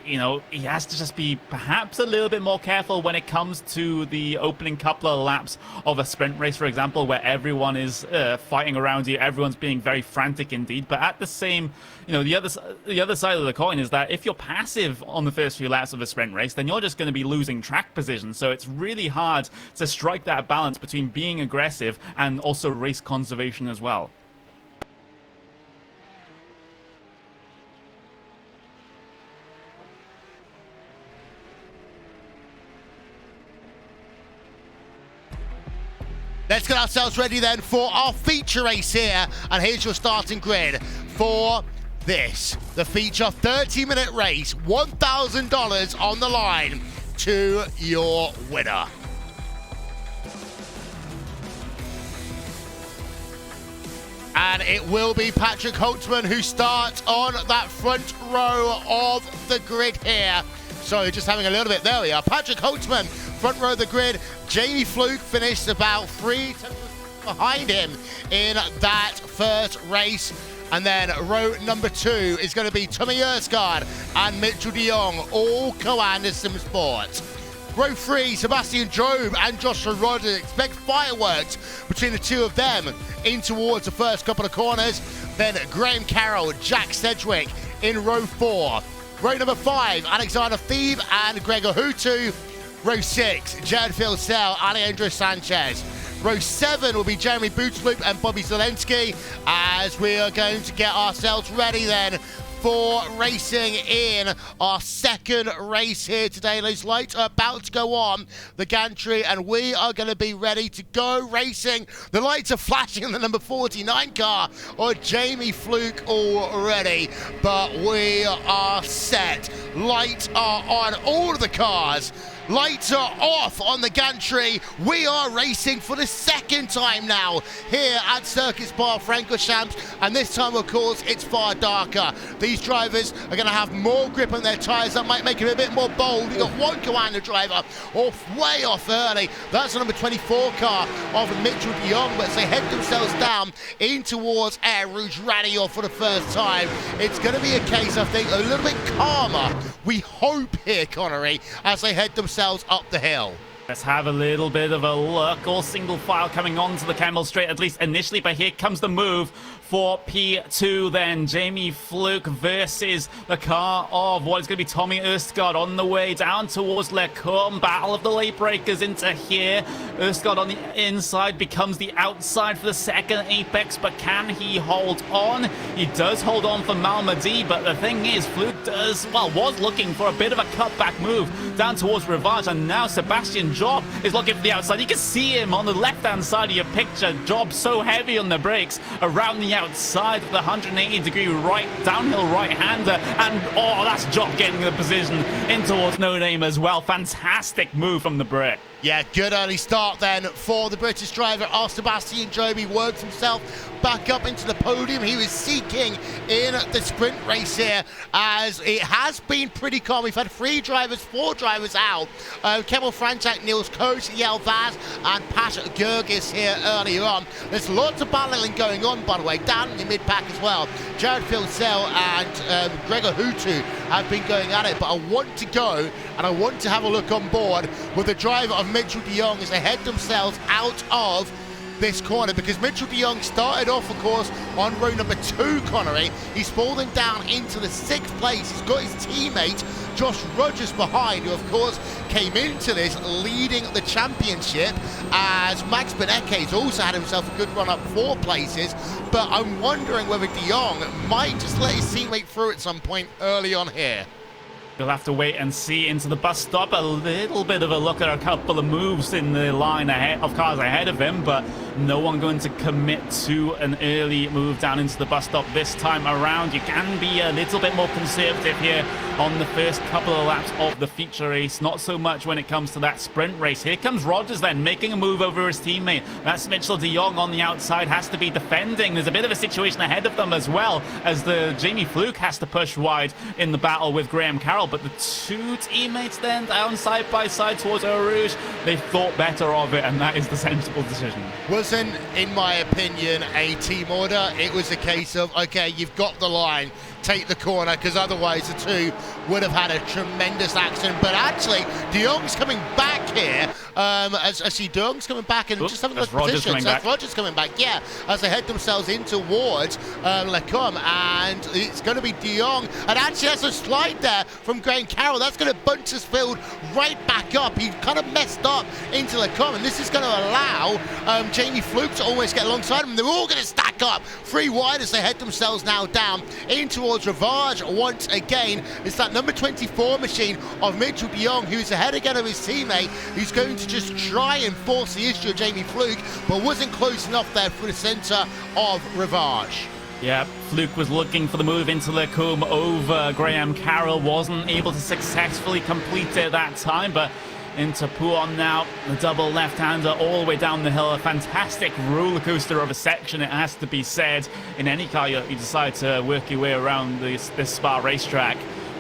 he has to just be perhaps a little bit more careful when it comes to the opening couple of laps of a sprint race, for example, where everyone is fighting around you, everyone's being very frantic indeed. But at the same, the other side of the coin is that if you're passive on the first few laps of a sprint race, then you're just going to be losing track position. So it's really hard to strike that balance between being aggressive and also race conservation as well. Let's get ourselves ready then for our feature race here. And here's your starting grid for this. The feature 30-minute race, $1,000 on the line to your winner. And it will be Patrick Holtzman who starts on that front row of the grid here. So just having a little bit, there we are. Patrick Holtzman, front row of the grid. Jamie Fluke finished about 3 behind him in that first race. And then row number 2 is going to be Tommy Østgaard and Mitchell de Jong, all Crown Sim Sports. Row 3, Sebastian Job and Joshua Rogers. Expect fireworks between the two of them in towards the first couple of corners. Then Graham Carroll, Jack Sedgwick in row 4. Row number 5, Alexander Thieb and Gregor Hutu. Row 6, Jared Filsell, Alejandro Sanchez. Row 7 will be Jeremy Bootsloop and Bobby Zelensky, as we are going to get ourselves ready then for racing in our second race here today. Those lights are about to go on the gantry and we are going to be ready to go racing. The lights are flashing on the number 49 car or Jamie Fluke already, but we are set. Lights are on all of the cars Lights are off on the gantry. We are racing for the second time now here at Circuit Spa Francorchamps, and this time, of course, it's far darker. These drivers are going to have more grip on their tyres. That might make them a bit more bold. We've got one Commander driver way off early. That's the number 24 car of Mitchell de Jong, but as they head themselves down in towards Air Rouge Radio for the first time, it's going to be a case, I think, a little bit calmer, we hope here, Connery, as they head themselves up the hill. Let's have a little bit of a look. All single file coming onto the Camel Straight, at least initially, but here comes the move for P2 then. Jamie Fluke versus the car of what is going to be Tommy Østgaard on the way down towards Le Courbe. Battle of the late breakers into here. Østgaard on the inside becomes the outside for the second apex, but can he hold on? He does hold on for Malmedy, but the thing is, Fluke was looking for a bit of a cutback move down towards Rivage, and now Sebastian Job is looking for the outside. You can see him on the left-hand side of your picture. Job so heavy on the brakes around the outside with the 180-degree right downhill right-hander, and that's Job getting the position in towards No Name as well. Fantastic move from the Brit. Yeah, good early start then for the British driver. Sebastian Job works himself back up into the podium. He was seeking in the sprint race here, as it has been pretty calm. We've had four drivers out. Kemal Franchak, Niels Koos, Jel Vaz, and Pat Gergis here earlier on. There's lots of battling going on, by the way, down in the mid-pack as well. Jared Filsell and Gregor Hutu have been going at it, but I want to go and I want to have a look on board with the driver of Mitchell de Jong as they head themselves out of this corner, because Mitchell de Jong started off, of course, on row number 2, Connery. He's fallen down into the 6th place. He's got his teammate Josh Rogers behind, who of course came into this leading the championship, as Max Benecke's also had himself a good run up 4 places, but I'm wondering whether de Jong might just let his teammate through at some point early on here. You'll have to wait and see into the bus stop. A little bit of a look at a couple of moves in the line ahead of cars ahead of him, but no one going to commit to an early move down into the bus stop this time around. You can be a little bit more conservative here on the first couple of laps of the feature race, not so much when it comes to that sprint race. Here comes Rogers then, making a move over his teammate. That's Mitchell de Jong on the outside, has to be defending. There's a bit of a situation ahead of them as well, as the Jamie Fluke has to push wide in the battle with Graham Carroll, but the two teammates then down side by side towards Eau Rouge, they thought better of it, and that is the sensible decision. Wasn't, in my opinion, a team order. It was a case of, okay, you've got the line, take the corner, because otherwise the two would have had a tremendous accident. But actually, de Jong's coming back here. As de Jong's coming back, and just having the position. So Rogers coming back, yeah, as they head themselves in towards Le Courbe, and it's going to be de Jong. And actually, that's a slide there from Graham Carroll. That's going to bunch his field right back up. He kind of messed up into Le Courbe, and this is going to allow Jamie Fluke to almost get alongside him. They're all going to stack up 3 wide as they head themselves now down in towards Rivage once again. It's that number 24 machine of Mitchell de Jong, who's ahead again of his teammate, who's going to just try and force the issue of Jamie Fluke, but wasn't close enough there for the centre of Rivage. Yeah, Fluke was looking for the move into Le Courbe over Graham Carroll, wasn't able to successfully complete it that time, but into Pouon now, the double left-hander all the way down the hill. A fantastic roller coaster of a section, it has to be said. In any car you decide to work your way around this Spa racetrack.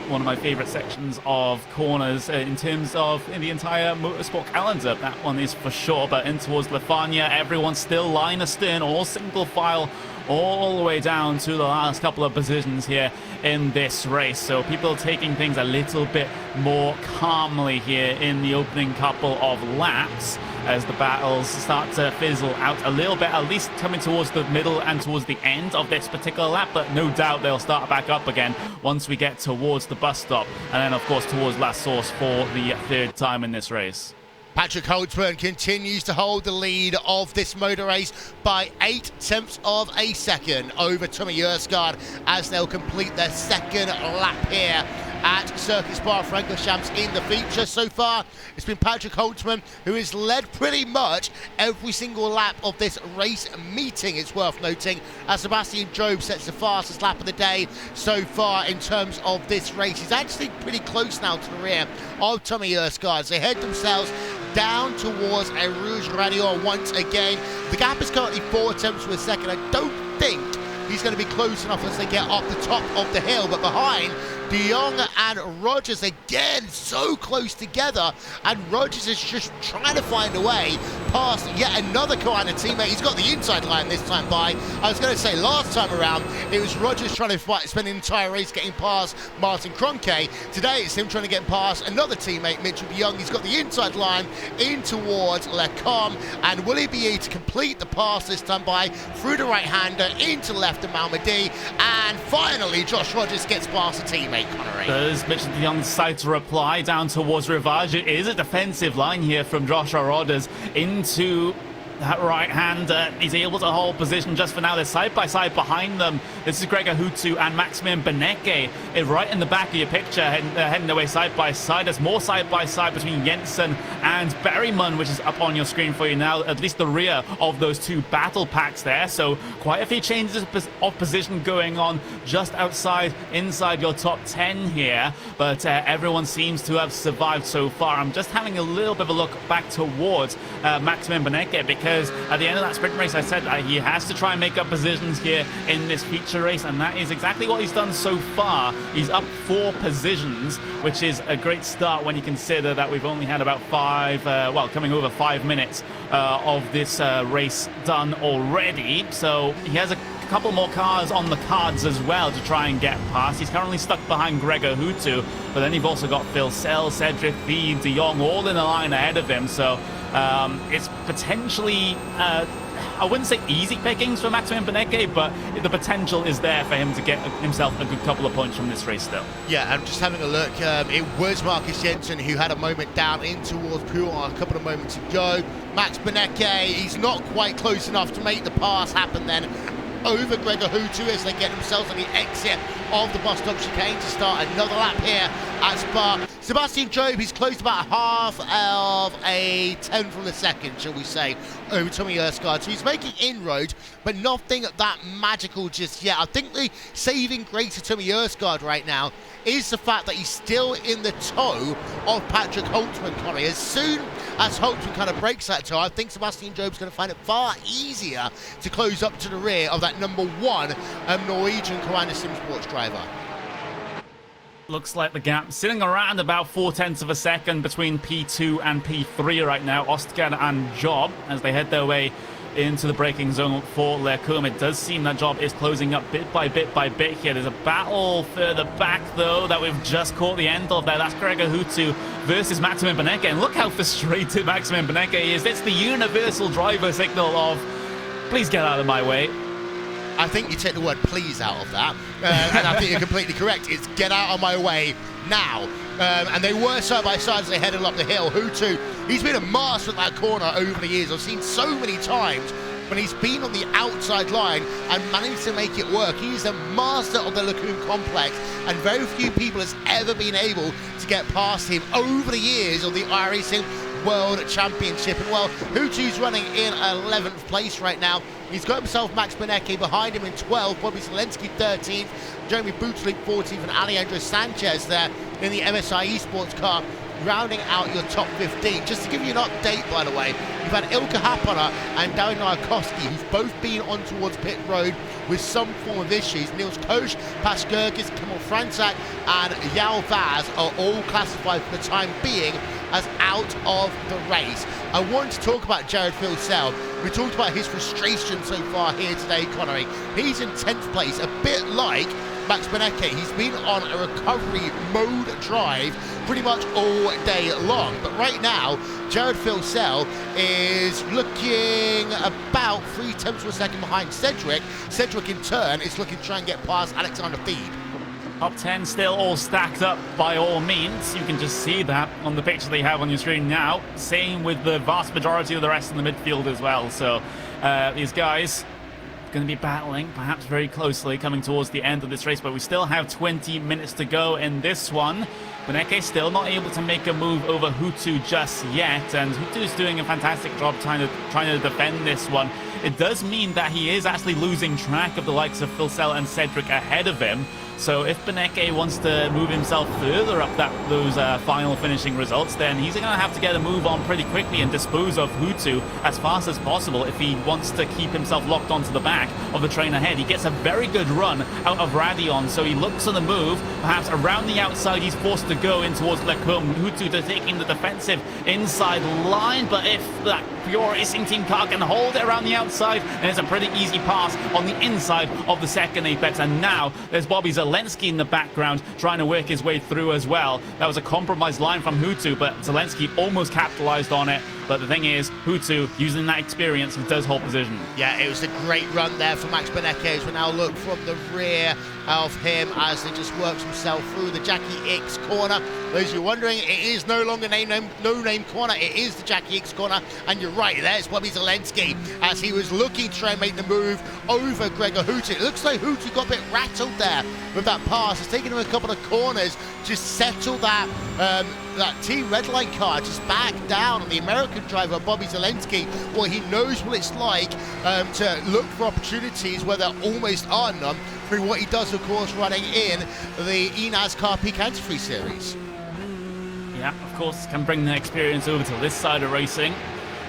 One of my favourite sections of corners in terms of the entire motorsport calendar. That one is for sure, but in towards Lefania, everyone's still line astern, all single file, all the way down to the last couple of positions here in this race. So people taking things a little bit more calmly here in the opening couple of laps as the battles start to fizzle out a little bit, at least coming towards the middle and towards the end of this particular lap, but no doubt they'll start back up again once we get towards the bus stop, and then of course towards La Source for the 3rd time in this race. Patrick Holtzman continues to hold the lead of this motor race by 0.8 of a second over Tommy Østgaard as they'll complete their 2nd lap here at Circuit Spa Francorchamps in the feature. So far, it's been Patrick Holtzman who has led pretty much every single lap of this race meeting, it's worth noting, as Sebastian Job sets the fastest lap of the day so far in terms of this race. He's actually pretty close now to the rear of Tommy Erskard. They head themselves down towards a Rouge Radio once again. The gap is currently 4 tenths per second. I don't think he's going to be close enough as they get up the top of the hill, but behind De Jong and Rogers again so close together, and Rogers is just trying to find a way past yet another Carolina teammate. He's got the inside line this time by. I was going to say last time around it was Rogers trying to spend the entire race getting past Martin Kroenke. Today it's him trying to get past another teammate, Mitchell De Jong. He's got the inside line in towards Lecom, and will he be able to complete the pass this time by through the right-hander into left of Malmedy, and finally Josh Rogers gets past a teammate. Does Mitchell De Jong decide to reply down towards Rivage? It is a defensive line here from Joshua Rogers into that right-hander. He's able to hold position just for now. They're side-by-side behind them. This is Gregor Hutu and Maximilian Beneke right in the back of your picture, heading away side-by-side. There's more side-by-side between Jensen and Berryman, which is up on your screen for you now, at least the rear of those two battle packs there. So quite a few changes of position going on just inside your top 10 here. But everyone seems to have survived so far. I'm just having a little bit of a look back towards Maximilian Beneke, because at the end of that sprint race, I said he has to try and make up positions here in this feature race, and that is exactly what he's done so far. He's up 4 positions, which is a great start when you consider that we've only had about coming over 5 minutes of this race done already. So he has a couple more cars on the cards as well to try and get past. He's currently stuck behind Gregor Hutu, but then you've also got Phil Sell, Cedric V, De Jong all in the line ahead of him. So it's potentially, I wouldn't say easy pickings for Maximilian Beneke, but the potential is there for him to get himself a good couple of points from this race still. Yeah, I'm just having a look. It was Marcus Jensen who had a moment down in towards Pouin a couple of moments ago. Max Beneke, he's not quite close enough to make the pass happen then over Gregor Hutu as they get themselves on the exit of the bus stop chicane to start another lap here at Spa. Sebastian Job, he's closed about half of a tenth of a second, shall we say, over Tommy Erskard. So he's making inroads, but nothing that magical just yet. I think the saving grace of Tommy Erskard right now is the fact that he's still in the toe of Patrick Holtzman, Connie. As soon as Holtzman kind of breaks that toe, I think Sebastian Job's going to find it far easier to close up to the rear of that number 1 Norwegian Carolina Sports driver. Looks like the gap sitting around about 0.4 of a second between P2 and P3 right now, Oscar and Job, as they head their way into the braking zone for Lecom. It does seem that Job is closing up bit by bit by bit here. There's a battle further back, though, that we've just caught the end of there. That's Gregor Hutu versus Maximilian Beneke, and look how frustrated Maximilian Beneke is. It's the universal driver signal of, please get out of my way. I think you take the word please out of that, and I think you're completely correct. It's get out of my way now. And they were side by side as they headed up the hill. Hutu, he's been a master at that corner over the years. I've seen so many times when he's been on the outside line and managed to make it work. He's a master of the Lacoon complex, and very few people has ever been able to get past him over the years of the iRacing World Championship. And well, Hutu's running in 11th place right now. He's got himself Max Beneke behind him in 12th, Bobby Zelensky 13th, Jeremy Bootlik 14th, and Alejandro Sanchez there in the MSI Esports car, rounding out your top 15. Just to give you an update, by the way, you've had Ilka Happana and Darren Narkowski, who've both been on towards pit road with some form of issues. Niels Koch, Pas Gergis, Kamal Franczak, and Yao Vaz are all classified for the time being as out of the race. I want to talk about Jared Filsell. We talked about his frustration so far here today, Connery. He's in 10th place, a bit like Max Beneke. He's been on a recovery mode drive pretty much all day long. But right now, Jared Filsell is looking about 0.3 of a second behind Cedric. Cedric, in turn, is looking to try and get past Alexander Feed. Top 10 still all stacked up by all means. You can just see that on the picture they have on your screen now. Same with the vast majority of the rest in the midfield as well. So these guys going to be battling perhaps very closely coming towards the end of this race, but we still have 20 minutes to go in this one. Beneke still not able to make a move over Hutu just yet, and Hutu's doing a fantastic job trying to defend this one. It does mean that he is actually losing track of the likes of Philcell and Cedric ahead of him. So if Beneke wants to move himself further up those final finishing results, then he's going to have to get a move on pretty quickly and dispose of Hutu as fast as possible if he wants to keep himself locked onto the back of the train ahead. He gets a very good run out of Radion, so he looks on the move. Perhaps around the outside, he's forced to go in towards Lecombe. Hutu to taking the defensive inside line, but if that Pure Racing Team car can hold it around the outside, and it's a pretty easy pass on the inside of the second apex. And now there's Bobby Zelensky in the background trying to work his way through as well. That was a compromised line from Hutu, but Zelensky almost capitalized on it. But the thing is, Hutu, using that experience, he does hold position. Yeah, it was a great run there for Max Beneke, as we now look from the rear of him as he just works himself through the Jackie X corner. Those you're wondering, it is no longer no name corner, it is the Jackie X corner, and you're right, there's Bobby Zelensky as he was looking to try and make the move over Gregor Hutu. It looks like Hutu got a bit rattled there with that pass. It's taken him a couple of corners to settle that Team Redline car just back down on the American driver Bobby Zelensky. Well, he knows what it's like to look for opportunities where there almost are none through what he does, of course, running in the eNASCAR Peak Antifreeze Series. Yeah, of course, can bring the experience over to this side of racing.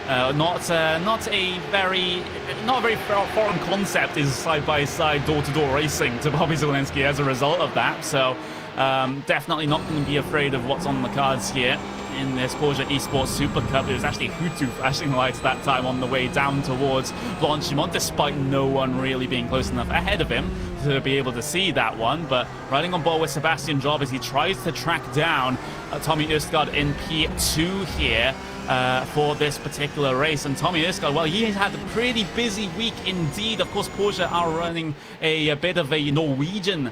Not a very foreign concept is side-by-side, door-to-door racing to Bobby Zelensky as a result of that. So definitely not going to be afraid of what's on the cards here in this Porsche Esports Supercup. It was actually Hutu flashing lights that time on the way down towards Blanchimont, despite no one really being close enough ahead of him to be able to see that one. But riding on board with Sebastian Job as he tries to track down Tommy Østgaard in P2 here for this particular race. And Tommy Østgaard, well, he has had a pretty busy week indeed. Of course, Porsche are running a bit of a Norwegian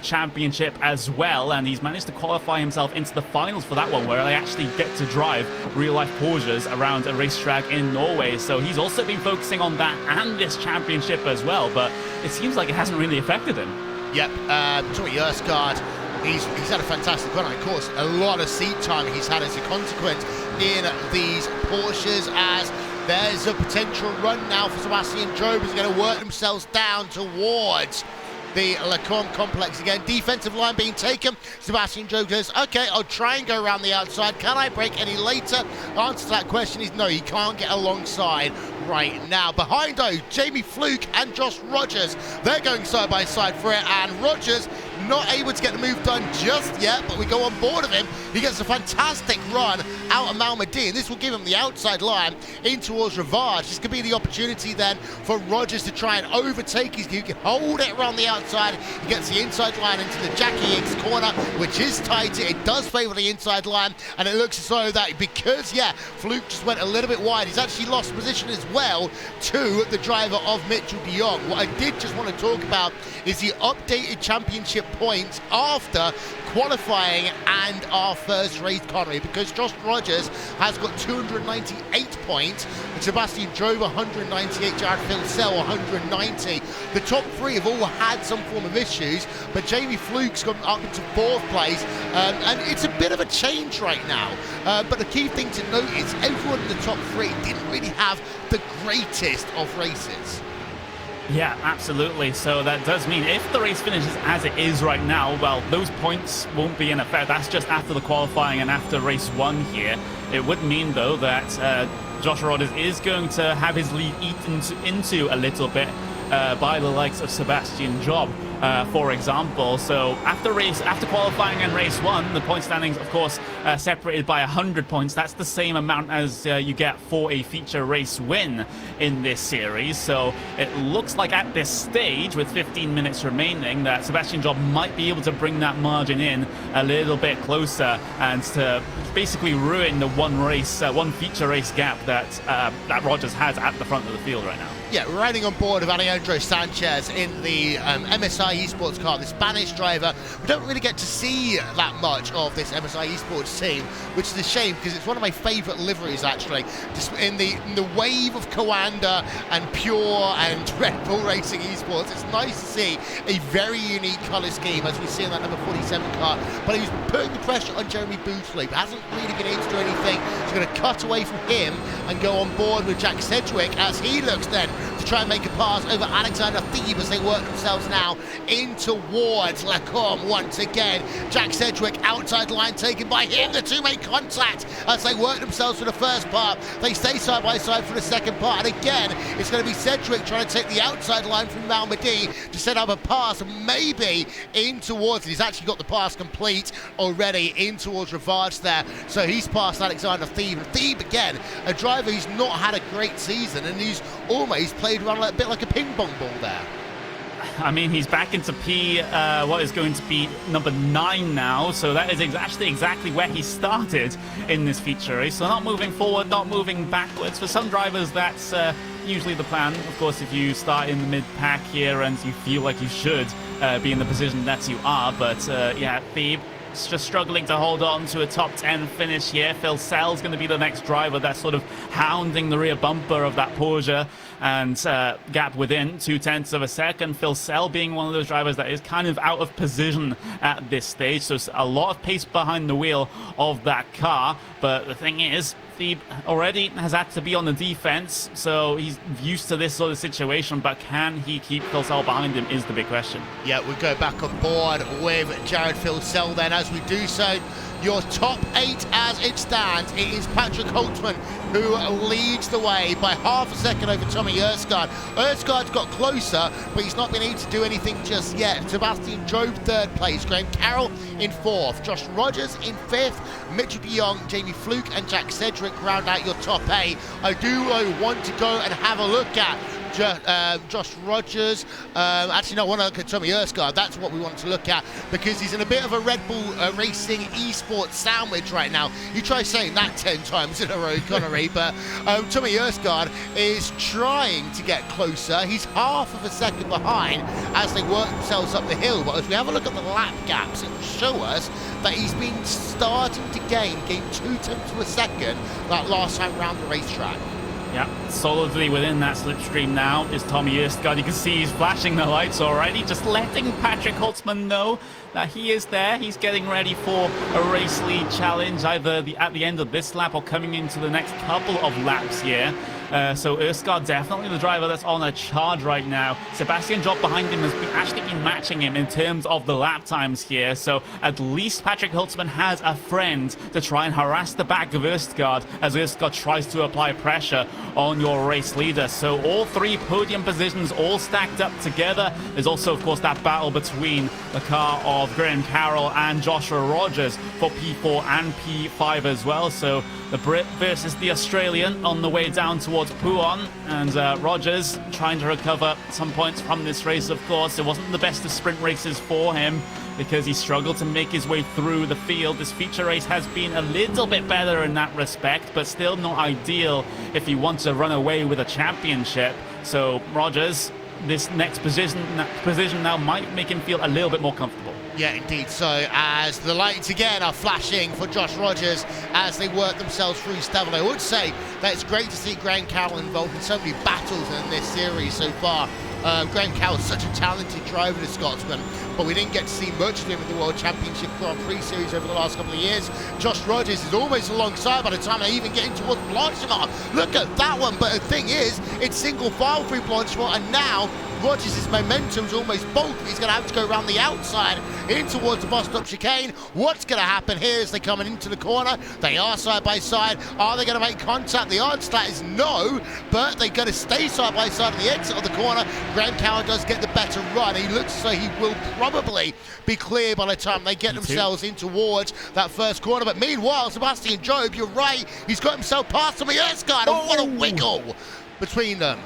championship as well, and he's managed to qualify himself into the finals for that one, where they actually get to drive real-life Porsches around a racetrack in Norway. So he's also been focusing on that and this championship as well, but it seems like it hasn't really affected him. Yep, Tommy Østgaard, he's had a fantastic run. Of course, a lot of seat time he's had as a consequence in these Porsches, as there's a potential run now for Sebastian Job, who's going to work themselves down towards the Lecombe complex again. Defensive line being taken. Sebastian Job goes, okay, I'll try and go around the outside. Can I break any later? The answer to that question is no, he can't get alongside right now. Behind though, Jamie Fluke and Josh Rogers, they're going side by side for it, and Rogers not able to get the move done just yet, but we go on board of him. He gets a fantastic run out of Malmedy. This will give him the outside line in towards Ravage. This could be the opportunity then for Rogers to try and overtake. He can hold it around the outside. He gets the inside line into the Jackie X corner, which is tight. It does favour the inside line, and it looks as though that because, yeah, Fluke just went a little bit wide, he's actually lost position as well to the driver of Mitchell de Jong. What I did just want to talk about is the updated championship points after qualifying and our first race, Connery, because Josh Rogers has got 298 points, and Sebastian Job 198, Jared Philcell 190. The top three have all had some form of issues, but Jamie Fluke's gone up into fourth place, and it's a bit of a change right now. But the key thing to note is everyone in the top three didn't really have the greatest of races. Yeah, absolutely. So that does mean if the race finishes as it is right now, well, those points won't be in effect. That's just after the qualifying and after race one here. It would mean, though, that Josh Rogers is going to have his lead eaten into a little bit by the likes of Sebastian Job, for example. So after qualifying and race one, the point standings, of course, separated by 100 points. That's the same amount as you get for a feature race win in this series. So it looks like at this stage, with 15 minutes remaining, that Sebastian Job might be able to bring that margin in a little bit closer and to basically ruin the one feature race gap that Rogers has at the front of the field right now. Yeah, riding on board of Alejandro Sanchez in the MSI MSI Esports car, the Spanish driver. We don't really get to see that much of this MSI Esports team, which is a shame because it's one of my favourite liveries actually. Just in the wave of Coanda and Pure and Red Bull Racing Esports, it's nice to see a very unique colour scheme as we see in that number 47 car. But he's putting the pressure on Jeremy Bootley, but hasn't really been able to do anything. He's going to cut away from him and go on board with Jack Sedgwick as he looks then to try and make a pass over Alexander Thebe as they work themselves now in towards Lacombe once again. Jack Sedgwick outside line taken by him. The two make contact as they work themselves for the first part. They stay side by side for the second part, and again it's going to be Sedgwick trying to take the outside line from Malmedy to set up a pass maybe in towards, he's actually got the pass complete already in towards Rivage there, so he's passed Alexander Thebe. And Thebe again, a driver who's not had a great season and who's almost played around a bit like a ping pong ball there. I mean, he's back into what is going to be number 9 now, so that is actually exactly where he started in this feature race. So not moving forward, not moving backwards. For some drivers, that's usually the plan. Of course, if you start in the mid-pack here and you feel like you should be in the position that you are, but yeah, Thebe just struggling to hold on to a top 10 finish here. Phil Sell's going to be the next driver that's sort of hounding the rear bumper of that Porsche, and gap within 0.2 of a second. Phil Sell being one of those drivers that is kind of out of position at this stage, so a lot of pace behind the wheel of that car. But the thing is, Thebe already has had to be on the defense, so he's used to this sort of situation, but can he keep Phil Sell behind him is the big question. Yeah, we go back on board with Jared Phil Sell then. As we do so, your top 8 as it stands, it is Patrick Holtzman who leads the way by half a second over Tommy Erskard. Erskard's got closer, but he's not been able to do anything just yet. Sebastian Jobe 3rd place, Graham Carroll in 4th, Josh Rogers in 5th, Mitchell de Jong, Jamie Fluke and Jack Sedgwick round out your top 8. I do want to go and have a look at Josh Rogers. Actually, no, I want to look at Tommy Erskard. That's what we want to look at because he's in a bit of a Red Bull Racing Esports sandwich right now. You try saying that 10 times in a row, Connery, but Tommy Erskard is trying to get closer. He's half of a second behind as they work themselves up the hill, but as we have a look at the lap gaps, it will show us that he's been starting to gain 0.2 of a second that last time round the racetrack. Yeah, solidly within that slipstream now is Tommy Erskard. You can see he's flashing the lights already, just letting Patrick Holtzman know that he is there. He's getting ready for a race lead challenge, either at the end of this lap or coming into the next couple of laps here. So Erskard definitely the driver that's on a charge right now. Sebastian Job behind him has actually been matching him in terms of the lap times here. So at least Patrick Holtzman has a friend to try and harass the back of Erskard as Erskard tries to apply pressure on your race leader. So all 3 podium positions all stacked up together. There's also, of course, that battle between the car of Graham Carroll and Joshua Rogers for P4 and P5 as well. So the Brit versus the Australian on the way down towards Pouon, and Rogers trying to recover some points from this race. Of course, it wasn't the best of sprint races for him because he struggled to make his way through the field. This feature race has been a little bit better in that respect, but still not ideal if he wants to run away with a championship. So Rogers, this next position now might make him feel a little bit more comfortable. Yeah, indeed. So as the lights again are flashing for Josh Rogers as they work themselves through stubble, I would say that it's great to see Graham Carroll involved in so many battles in this series so far. Graham Carroll is such a talented driver, the Scotsman, but we didn't get to see much of him in the World Championship Grand Prix series over the last couple of years. Josh Rogers is almost alongside by the time they even get in towards Blanchimont. Look at that one, but the thing is, it's single file through Blanchimont, and now Rogers' momentum's almost bulk. He's going to have to go around the outside in towards the bus stop chicane. What's going to happen here as they're coming into the corner? They are side by side. Are they going to make contact? The answer to that is no, but they're going to stay side by side at the exit of the corner. Graham Carroll does get the better run. He looks as though he will probably be clear by the time they get themselves in towards that first corner. But meanwhile, Sebastian Jobe, you're right, he's got himself past Tommy Erskard, and what a wiggle between them.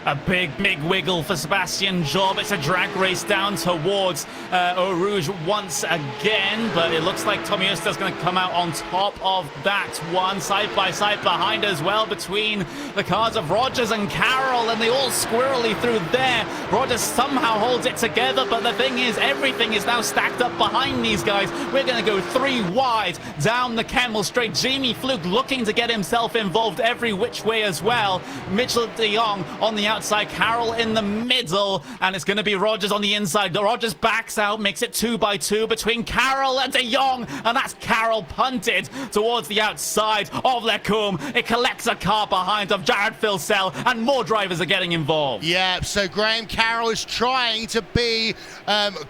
A big wiggle for Sebastian Job. It's a drag race down towards Eau Rouge once again, but it looks like Tommy Oster's going to come out on top of that one. Side by side behind as well between the cars of Rogers and Carroll, and they all squirrely through there. Rogers somehow holds it together, but the thing is, everything is now stacked up behind these guys. We're going to go 3 wide down the Kemmel straight. Jamie Fluke looking to get himself involved every which way as well. Mitchell de Jong on the outside, Carroll in the middle, and it's going to be Rogers on the inside. Rogers backs out, makes it 2 by 2 between Carroll and de Jong, and that's Carroll punted towards the outside of Lecombe. It collects a car behind of Jared Filsell, and more drivers are getting involved. Yeah, so Graham Carroll is trying to be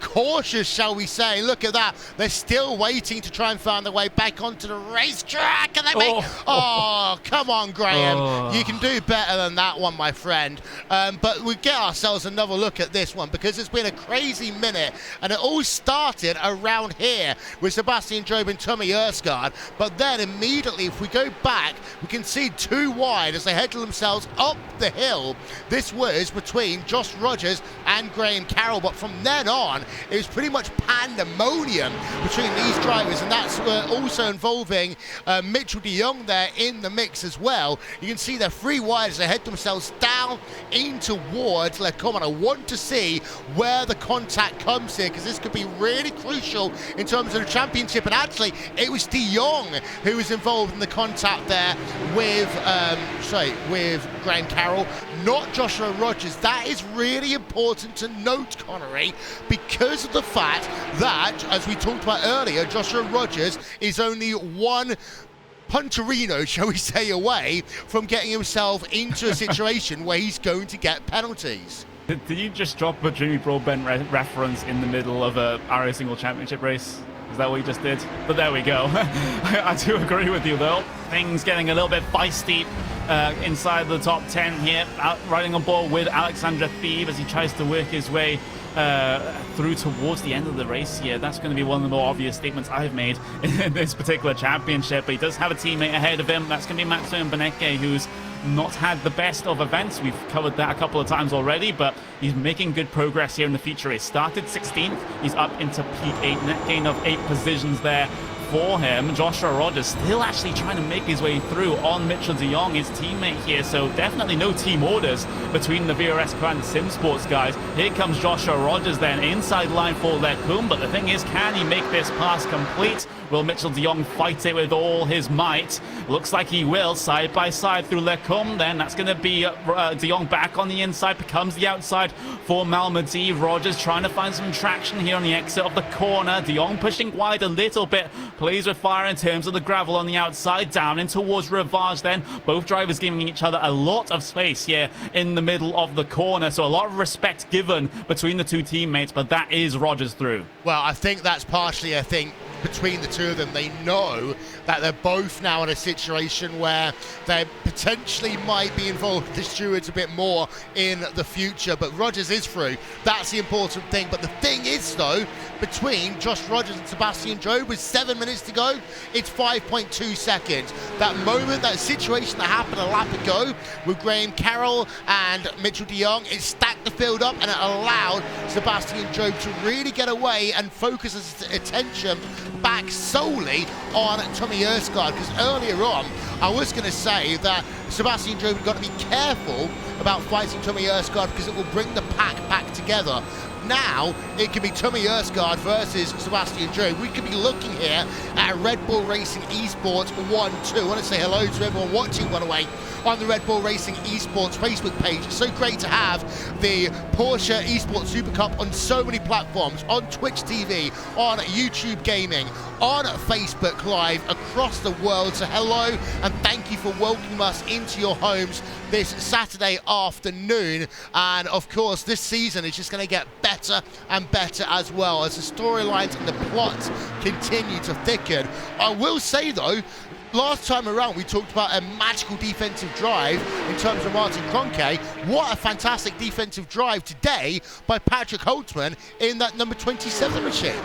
cautious, shall we say. Look at that. They're still waiting to try and find their way back onto the racetrack, and they make... Oh, come on, Graham. You can do better than that one, my friend. But we get ourselves another look at this one, because it's been a crazy minute, and it all started around here with Sebastian Job and Tommy Erskard. But then immediately, if we go back, we can see 2 wide as they head themselves up the hill. This was between Josh Rogers and Graham Carroll, but from then on, it was pretty much pandemonium between these drivers, and that's also involving Mitchell de Jong there in the mix as well. You can see they're 3 wide as they head themselves down in towards Lecombe, and I want to see where the contact comes here, because this could be really crucial in terms of the championship. And actually, it was de Jong who was involved in the contact there with Graham Carroll, not Joshua Rogers. That is really important to note, Connery, because of the fact that, as we talked about earlier, Joshua Rogers is only 1 punterino, shall we say, away from getting himself into a situation where he's going to get penalties. Did you just drop a Jimmy Broadbent reference in the middle of a RA Single Championship race? Is that what you just did? But there we go. I do agree with you, though. Things getting a little bit feisty inside the top 10 here. Riding on board with Alexandra Thiebe as he tries to work his way through towards the end of the race here. That's going to be one of the more obvious statements I've made in this particular championship. But he does have a teammate ahead of him. That's going to be Maxime Beneke, who's not had the best of events. We've covered that a couple of times already, but he's making good progress here in the feature race. Started 16th, he's up into P8, net gain of 8 positions there for him. Joshua Rogers still actually trying to make his way through on Mitchell de Jong, his teammate here, so definitely no team orders between the VRS and Sim Sports guys. Here comes Joshua Rogers then, inside line for Lecombe, but the thing is, can he make this pass complete? Will Mitchell de Jong fight it with all his might? Looks like he will, side by side through Lecombe then. That's going to be de Jong back on the inside, becomes the outside for Malmedy. Rogers trying to find some traction here on the exit of the corner. De Jong pushing wide a little bit, plays with fire in terms of the gravel on the outside, down in towards Rivage then. Both drivers giving each other a lot of space here in the middle of the corner, so a lot of respect given between the 2 teammates, but that is Rogers through. Well, I think that's partially, between the 2 of them. They know that they're both now in a situation where they potentially might be involved with the stewards a bit more in the future, but Rogers is through. That's the important thing. But the thing is, though, between Josh Rogers and Sebastian Job with 7 minutes to go, it's 5.2 seconds. That moment, that situation that happened a lap ago with Graham Carroll and Mitchell de Jong, it stacked the field up, and it allowed Sebastian Job to really get away and focus his attention back solely on Tommy Erskard, because earlier on I was going to say that Sebastian Job has got to be careful about fighting Tommy Erskard because it will bring the pack back together. Now it could be Tommy Erskard versus Sebastian Job. We could be looking here at Red Bull Racing Esports 1-2. I want to say hello to everyone watching, by the way, on the Red Bull Racing Esports Facebook page. It's so great to have the Porsche Esports Supercup on so many platforms, on Twitch TV, on YouTube Gaming, on Facebook Live across the world. So hello and thank you for welcoming us into your homes this Saturday afternoon. And of course, this season is just going to get better and better as well as the storylines and the plots continue to thicken. I will say though, last time around we talked about a magical defensive drive in terms of Martin Kroenke. What a fantastic defensive drive today by Patrick Holtzman in that number 27 machine.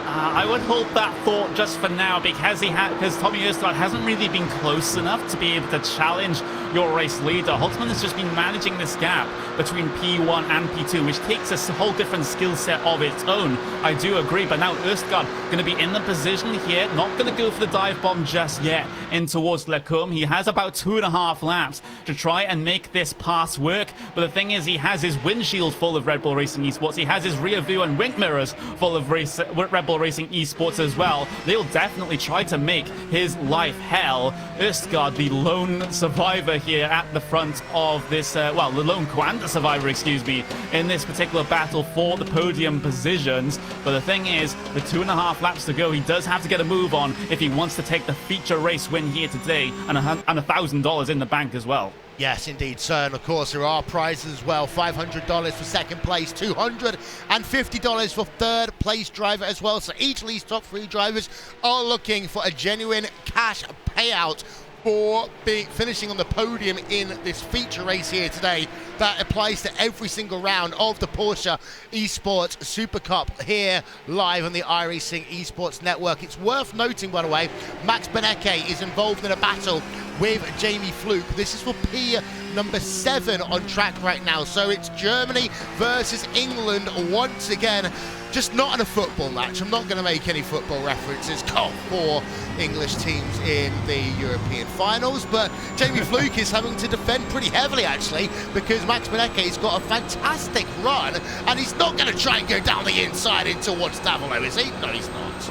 I would hold that thought just for now, because Tommy Erskard hasn't really been close enough to be able to challenge your race leader. Holtzman has just been managing this gap between P1 and P2, which takes a whole different skill set of its own. I do agree, but now Østgaard going to be in the position here, not going to go for the dive bomb just yet in towards Lecombe. He has about 2.5 laps to try and make this pass work, but the thing is, he has his windshield full of Red Bull Racing Esports. He has his rear view and wing mirrors full of Red Bull Racing Esports as well. They'll definitely try to make his life hell. Østgaard, the lone survivor here at the front of this, well, the lone Coanda survivor, excuse me, in this particular battle for the podium positions. But the thing is, with 2.5 laps to go, he does have to get a move on if he wants to take the feature race win here today, and $1,000 in the bank as well. Yes, indeed, sir. And of course, there are prizes as well. $500 for second place, $250 for third place driver as well. So each of these top 3 drivers are looking for a genuine cash payout for finishing on the podium in this feature race here today. That applies to every single round of the Porsche Esports Supercup here live on the iRacing Esports Network. It's worth noting, by the way, Max Benecke is involved in a battle with Jamie Fluke. This is for P number 7 on track right now. So it's Germany versus England once again. Just not in a football match. I'm not going to make any football references for English teams in the European finals, but Jamie Fluke is having to defend pretty heavily, actually, because Max Benecke's got a fantastic run, and he's not going to try and go down the inside in towards Davolo, is he? No, he's not.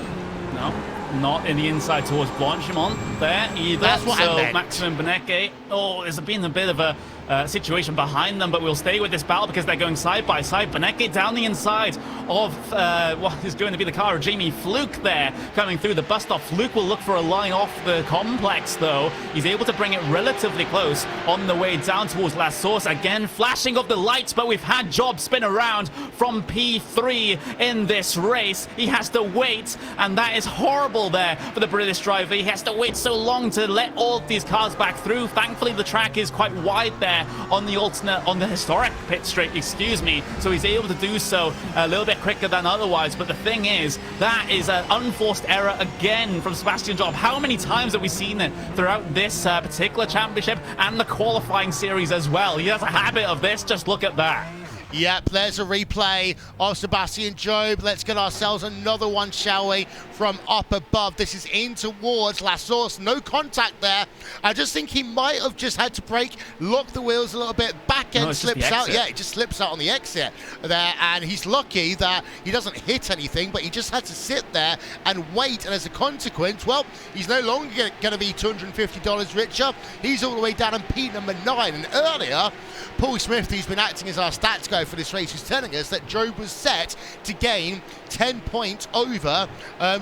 No, not in the inside towards Blanchimont there either. That's what I meant. Maximum Benecke, there's been a bit of a situation behind them, but we'll stay with this battle because they're going side by side. Benecke down the inside of what is going to be the car of Jamie Fluke there, coming through the bus stop. Fluke will look for a line off the complex, though. He's able to bring it relatively close on the way down towards La Source. Again, flashing of the lights, but we've had Job spin around from P3 in this race. He has to wait, and that is horrible there for the British driver. He has to wait so long to let all of these cars back through. Thankfully, the track is quite wide there on the historic pit straight, excuse me, so he's able to do so a little bit quicker than otherwise. But the thing is, that is an unforced error again from Sebastian Job. How many times have we seen it throughout this particular championship and the qualifying series as well? He has a habit of this. Just look at that. Yep, there's a replay of Sebastian Job. Let's get ourselves another one, shall we, from up above. This is in towards La Source. No contact there. I just think he might have just had to brake, lock the wheels a little bit. Back end slips out. Yeah, it just slips out on the exit there. And he's lucky that he doesn't hit anything, but he just had to sit there and wait. And as a consequence, well, he's no longer going to be $250 richer. He's all the way down in P number 9. And earlier, Paul Smith, who's been acting as our stats guy for this race, was telling us that Job was set to gain 10 points over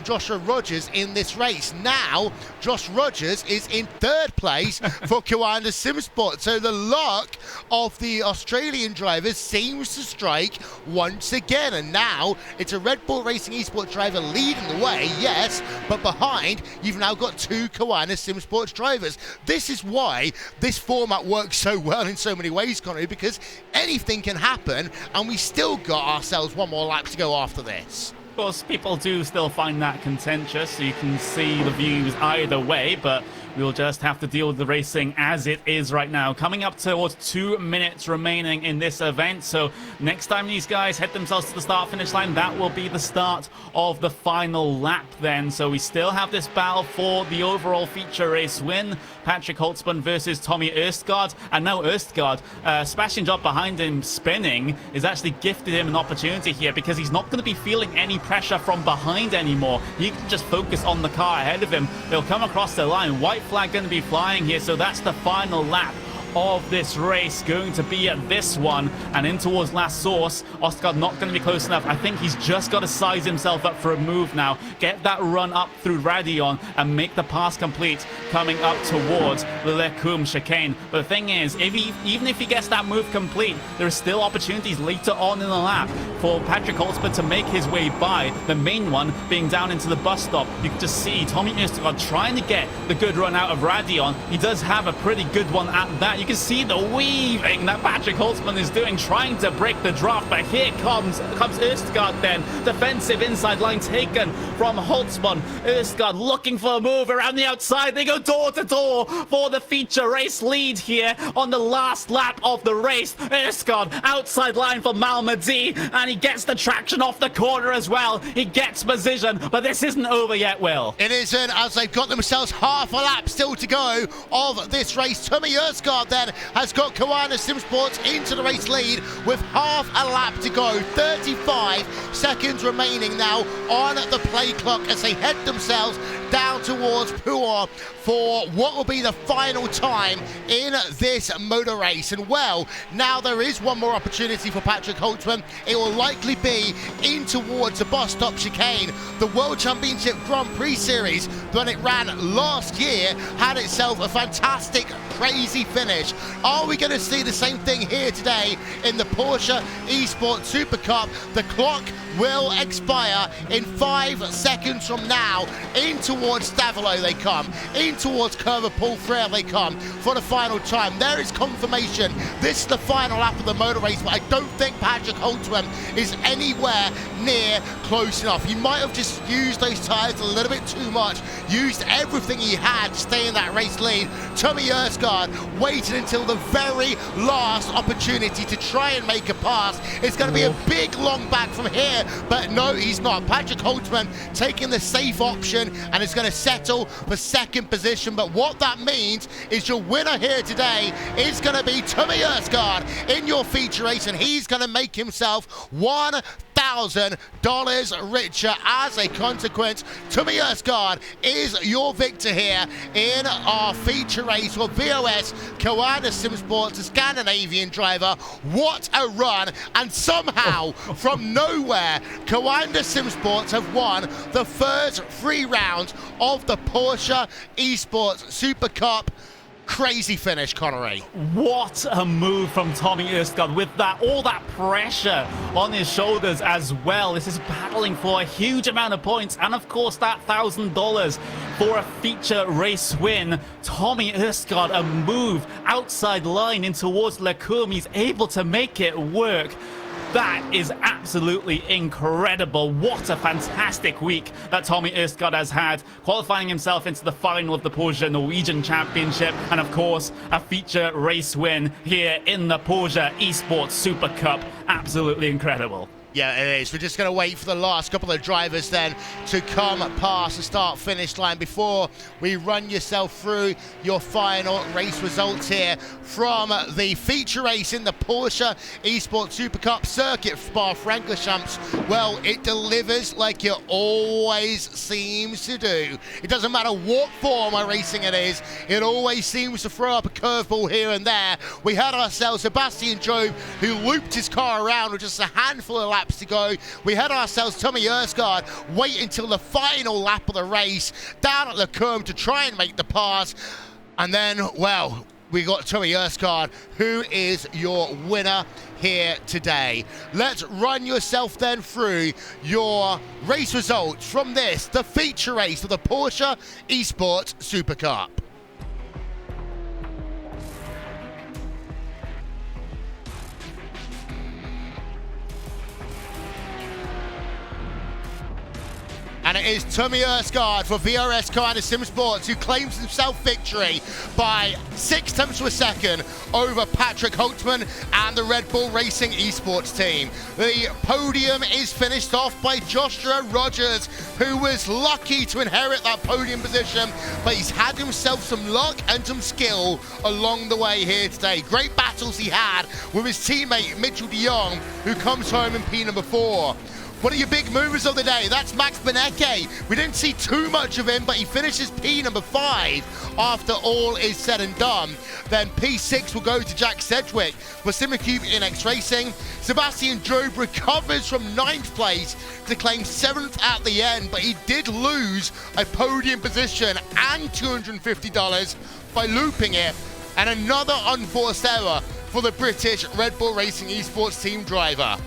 Joshua Rogers in this race. Now, Josh Rogers is in third place for Coanda Simsport. So the luck of the Australian drivers seems to strike once again. And now it's a Red Bull Racing Esports driver leading the way, yes, but behind you've now got 2 Coanda Simsports drivers. This is why this format works so well in so many ways, Connery, because anything can happen, and we still got ourselves one more lap to go after this. Of course, people do still find that contentious, so you can see the views either way, but we'll just have to deal with the racing as it is right now. Coming up towards 2 minutes remaining in this event, so next time these guys head themselves to the start-finish line, that will be the start of the final lap then. So we still have this battle for the overall feature race win. Patrick Holtzman versus Tommy Østgaard, and now Østgaard, Sebastian Job behind him spinning, is actually gifted him an opportunity here because he's not going to be feeling any pressure from behind anymore. He can just focus on the car ahead of him. They'll come across the line. White flag going to be flying here, so that's the final lap of this race going to be at this one, and in towards La Source. Østgaard not going to be close enough. I think he's just got to size himself up for a move now, get that run up through Radion and make the pass complete coming up towards the Lecombe chicane. But the thing is, even if he gets that move complete, there are still opportunities later on in the lap for Patrick Holtzman to make his way by, the main one being down into the bus stop. You can just see Tommy Østergaard trying to get the good run out of Radion. He does have a pretty good one at that. You can see the weaving that Patrick Holtzman is doing, trying to break the draft, but here comes Østergaard then. Defensive inside line taken from Holtzman. Østergaard looking for a move around the outside. They go door to door for the feature race lead here on the last lap of the race. Østergaard outside line for Malmedy, and he gets the traction off the corner as well. He gets position, but this isn't over yet, Will. It isn't, as they've got themselves half a lap still to go of this race. Tommy Østergaard then has got Koana Simsports into the race lead with half a lap to go. 35 seconds remaining now on the play clock as they head themselves down towards Puer for what will be the final time in this motor race. And well, now there is one more opportunity for Patrick Holtzman. It will likely be in towards the bus stop chicane. The World Championship Grand Prix Series, when it ran last year, had itself a fantastic, crazy finish. Are we going to see the same thing here today in the Porsche Esports Super Cup? The clock will expire in 5 seconds from now. In towards Stavolo they come. In towards Curva Paul Freire they come for the final time. There is confirmation. This is the final lap of the motor race, but I don't think Patrick Holtzman is anywhere near close enough. He might have just used those tyres a little bit too much, used everything he had to stay in that race lead. Tommy Østergaard waited until the very last opportunity to try and make a pass. It's going to be a big long back from here, but no, he's not. Patrick Holtzman taking the safe option and is going to settle for second position. But what that means is your winner here today is going to be Tommy Østergaard in your feature race, and he's going to make himself $1,000 richer as a consequence. Tommy Østergaard is your victor here in our feature race for VOS Koana Simsports, the Scandinavian driver. What a run! And somehow, from nowhere, Koana Simsports have won the first 3 rounds of the Porsche Esports Super Cup. Crazy finish, Connery. What a move from Tommy Østergaard with all that pressure on his shoulders as well. This is battling for a huge amount of points, and of course that $1,000 for a feature race win. Tommy Østergaard, a move outside line in towards Lecum. He's able to make it work. That is absolutely incredible. What a fantastic week that Tommy Østergaard has had, qualifying himself into the final of the Porsche Norwegian Championship, and of course a feature race win here in the Porsche Esports Super Cup. Absolutely incredible. Yeah, it is. We're just going to wait for the last couple of drivers then to come past the start-finish line before we run yourself through your final race results here from the feature race in the Porsche Esports Super Cup Circuit Spa Francorchamps. Well, it delivers like it always seems to do. It doesn't matter what form of racing it is, it always seems to throw up a curveball here and there. We had ourselves Sebastian Job, who looped his car around with just a handful of laps to go. We had ourselves Tommy Østergaard wait until the final lap of the race down at Lecum to try and make the pass. And then, well, we got Tommy Østergaard, who is your winner here today. Let's run yourself then through your race results from this, the feature race of the Porsche Esports Super Cup. And it is Tommy Østergaard for VRS Koana Simsports who claims himself victory by 6 tenths of a second over Patrick Holtzman and the Red Bull Racing Esports team. The podium is finished off by Joshua Rogers, who was lucky to inherit that podium position, but he's had himself some luck and some skill along the way here today. Great battles he had with his teammate Mitchell de Jong, who comes home in P number 4. One of your big movers of the day, that's Max Benecke. We didn't see too much of him, but he finishes P number 5 after all is said and done. Then P6 will go to Jack Sedgwick for Supercup in X Racing. Sebastian Job recovers from 9th place to claim 7th at the end, but he did lose a podium position and $250 by looping it. And another unforced error for the British Red Bull Racing Esports team driver.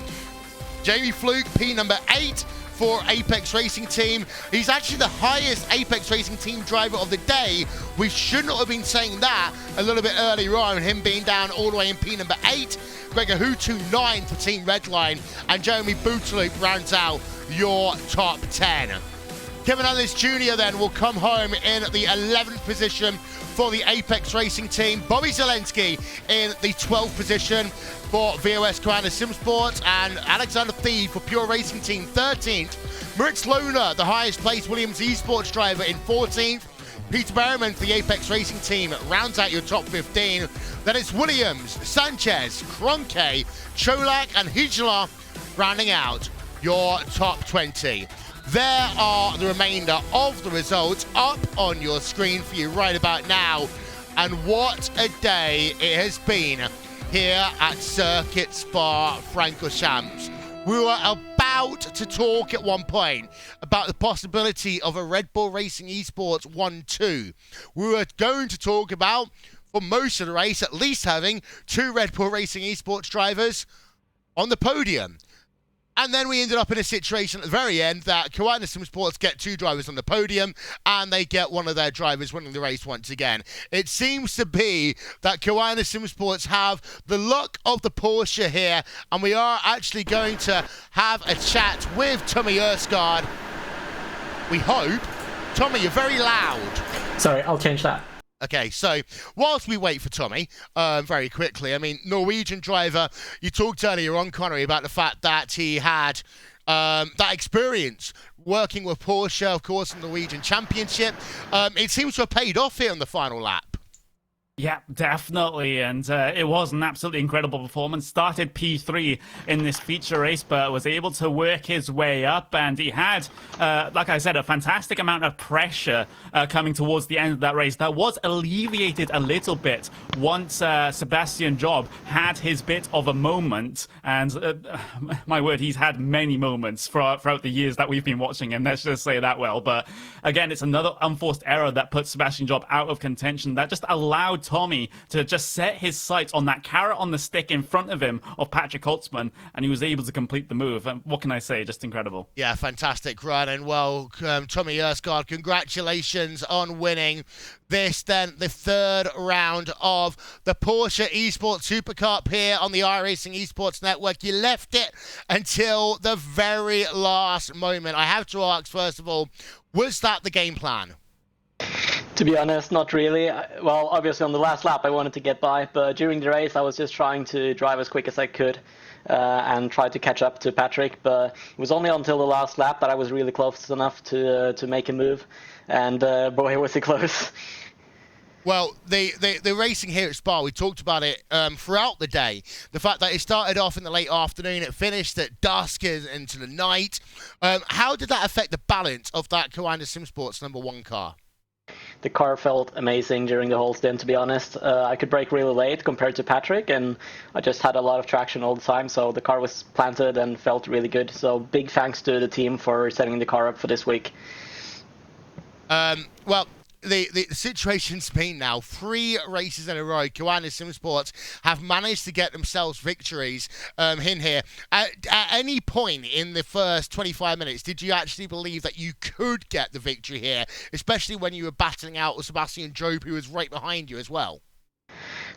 Jamie Fluke, P number 8 for Apex Racing Team. He's actually the highest Apex Racing Team driver of the day. We should not have been saying that a little bit earlier on, him being down all the way in P number 8. Gregor Hutu 9 for Team Redline, and Jeremy Bootaluk rounds out your top 10. Kevin Ellis Jr. then will come home in the 11th position for the Apex Racing Team. Bobby Zelensky in the 12th position for VOS Commander Simsport, and Alexander Thieve for Pure Racing Team 13th. Moritz Lohner, the highest placed Williams Esports driver, in 14th. Peter Berriman for the Apex Racing Team rounds out your top 15. Then it's Williams, Sanchez, Cronke, Cholak and Hijla rounding out your top 20. There are the remainder of the results up on your screen for you right about now. And what a day it has been here at Circuit Spa Francorchamps. We were about to talk at one point about the possibility of a Red Bull Racing Esports 1-2. We were going to talk about, for most of the race, at least having 2 Red Bull Racing Esports drivers on the podium. And then we ended up in a situation at the very end that Kawana Simsports get 2 drivers on the podium and they get one of their drivers winning the race once again. It seems to be that Kawana Simsports have the luck of the Porsche here, and we are actually going to have a chat with Tommy Erskard. We hope. Tommy, you're very loud. Sorry, I'll change that. Okay, so whilst we wait for Tommy, very quickly, I mean, Norwegian driver, you talked earlier on, Connery, about the fact that he had that experience working with Porsche, of course, in the Norwegian Championship. It seems to have paid off here on the final lap. Yeah, definitely, and it was an absolutely incredible performance. Started P3 in this feature race, but was able to work his way up, and he had, like I said, a fantastic amount of pressure coming towards the end of that race. That was alleviated a little bit once Sebastian Job had his bit of a moment, and my word, he's had many moments throughout the years that we've been watching him, let's just say that well. But again, it's another unforced error that put Sebastian Job out of contention, that just allowed Tommy to just set his sights on that carrot on the stick in front of him of Patrick Holtzman, and he was able to complete the move. And what can I say? Just incredible. Yeah, fantastic run, and well, Tommy Erskard, congratulations on winning this, then the 3rd round of the Porsche Esports Supercup here on the iRacing Esports Network. You left it until the very last moment. I have to ask, first of all, was that the game plan? To be honest, not really. Well, obviously on the last lap I wanted to get by, but during the race I was just trying to drive as quick as I could and try to catch up to Patrick. But it was only until the last lap that I was really close enough to make a move, and boy, was it close. Well, the racing here at Spa, we talked about it throughout the day. The fact that it started off in the late afternoon, it finished at dusk into the night. How did that affect the balance of that Kawana Simsports #1 car? The car felt amazing during the whole stint, to be honest. I could brake really late compared to Patrick, and I just had a lot of traction all the time, so the car was planted and felt really good. So big thanks to the team for setting the car up for this week. Well, the situation's been now 3 races in a row. Kawana Simsports have managed to get themselves victories in here. At any point in the first 25 minutes, did you actually believe that you could get the victory here, especially when you were battling out with Sebastian Job, who was right behind you as well?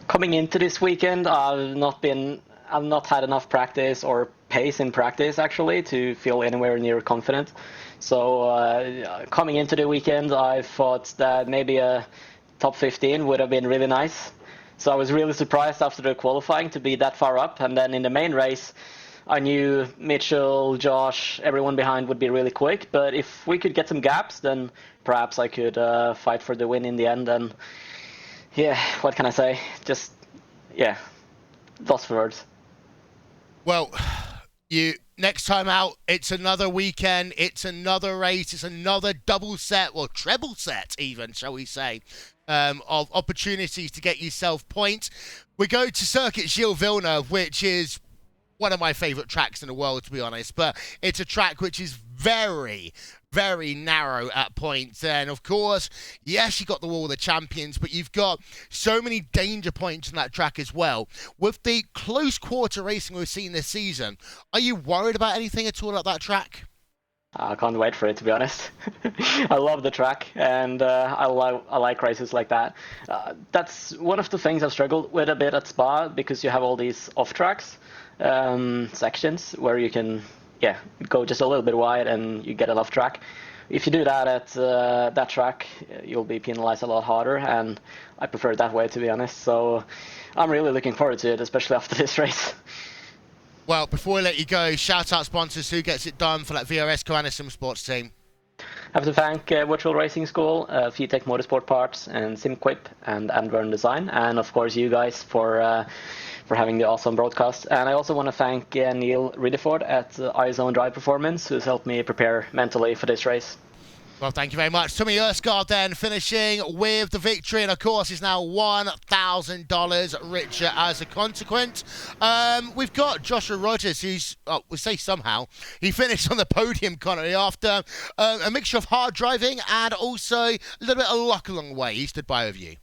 Coming into this weekend, I've not had enough practice or pace in practice actually to feel anywhere near confident. So coming into the weekend, I thought that maybe a top 15 would have been really nice. So I was really surprised after the qualifying to be that far up. And then in the main race, I knew Mitchell, Josh, everyone behind would be really quick. But if we could get some gaps, then perhaps I could fight for the win in the end. And yeah, what can I say? Just, yeah, lost for words. Well, next time out, it's another weekend, it's another race, it's another double set, or treble set even, shall we say, of opportunities to get yourself points. We go to Circuit Gilles Villeneuve, which is one of my favourite tracks in the world, to be honest, but it's a track which is very, very narrow at points. And of course, yes, you got the Wall of Champions, but you've got so many danger points on that track as well. With the close quarter racing we've seen this season, are you worried about anything at all at that track? I can't wait for it, to be honest. I love the track, and I like races like that. That's one of the things I've struggled with a bit at Spa, because you have all these off-tracks sections where you can go just a little bit wide and you get an off-track. If you do that at that track, you'll be penalized a lot harder, and I prefer it that way, to be honest. So I'm really looking forward to it, especially after this race. Well, before we let you go, shout out sponsors. Who gets it done for that VRS Sim Sports team? I have to thank Virtual Racing School, VTech Motorsport Parts, and SimQuip, and Andvern Design, and of course you guys for having the awesome broadcast. And I also want to thank Neil Ridderford at iZone Drive Performance, who's helped me prepare mentally for this race. Well, thank you very much. Tommy Erskard then finishing with the victory, and of course is now $1,000 richer as a consequence. We've got Joshua Rogers, who's, we say somehow, he finished on the podium, Connery, after a mixture of hard driving and also a little bit of luck along the way. He stood by with you.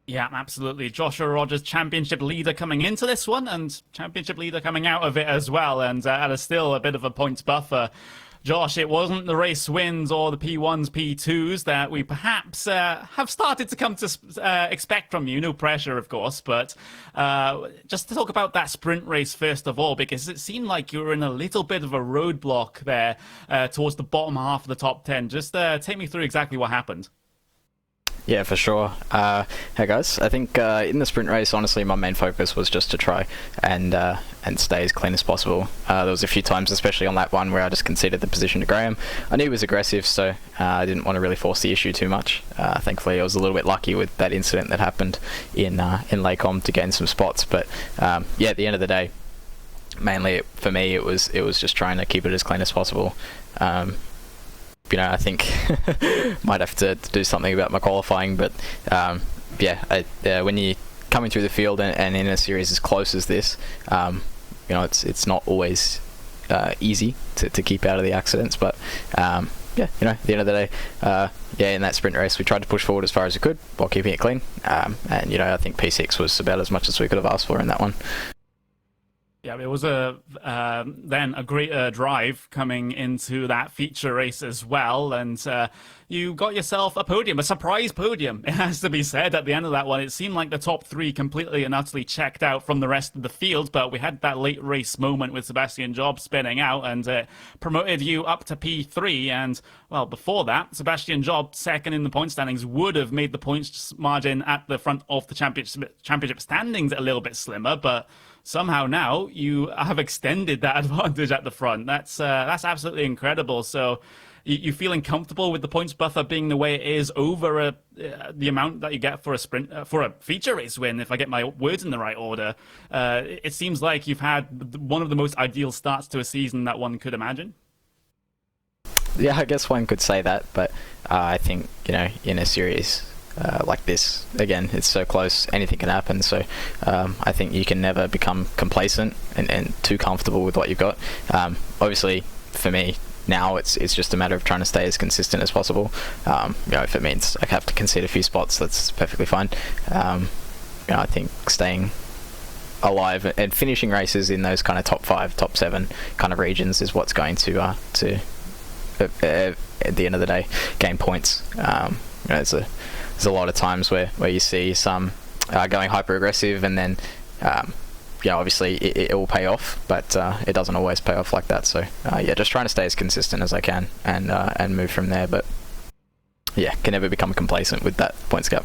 Yeah, absolutely. Joshua Rogers, championship leader coming into this one, and championship leader coming out of it as well, and still a bit of a points buffer. Josh, it wasn't the race wins or the P1s, P2s that we perhaps have started to come to expect from you. No pressure, of course, but just to talk about that sprint race first of all, because it seemed like you were in a little bit of a roadblock there towards the bottom half of the top 10. Just take me through exactly what happened. Yeah, for sure. Hey guys, I think in the sprint race, honestly, my main focus was just to try and stay as clean as possible. There was a few times, especially on lap 1, where I just conceded the position to Graham. I knew he was aggressive, so I didn't want to really force the issue too much. Thankfully, I was a little bit lucky with that incident that happened in Lacombe to gain some spots. But yeah, at the end of the day, mainly for me, it was just trying to keep it as clean as possible. You know, I think might have to do something about my qualifying, but when you're coming through the field and in a series as close as this, you know, it's not always easy to keep out of the accidents, but yeah, you know, at the end of the day, in that sprint race, we tried to push forward as far as we could while keeping it clean, and you know, I think P6 was about as much as we could have asked for in that one. Yeah, it was then a great drive coming into that feature race as well, and you got yourself a podium, a surprise podium, it has to be said. At the end of that one, it seemed like the top 3 completely and utterly checked out from the rest of the field, but we had that late race moment with Sebastian Job spinning out and promoted you up to P3, and, well, before that, Sebastian Job, second in the point standings, would have made the points margin at the front of the championship standings a little bit slimmer, but somehow now you have extended that advantage at the front. That's absolutely incredible. So you feeling comfortable with the points buffer being the way it is over the amount that you get for a sprint for a feature race win, if I get my words in the right order? It seems like you've had one of the most ideal starts to a season that one could imagine. Yeah, I guess one could say that, but I think, you know, in a series like this, again, it's so close, anything can happen, so I think you can never become complacent and too comfortable with what you've got. Obviously, for me, now it's just a matter of trying to stay as consistent as possible. You know, if it means I have to concede a few spots, that's perfectly fine. You know, I think staying alive and finishing races in those kind of top 5, top 7 kind of regions is what's going to at the end of the day, gain points. You know, there's a lot of times where you see some going hyper aggressive, and then yeah, obviously it will pay off, but it doesn't always pay off like that. So yeah, just trying to stay as consistent as I can and move from there. But yeah, can never become complacent with that points gap.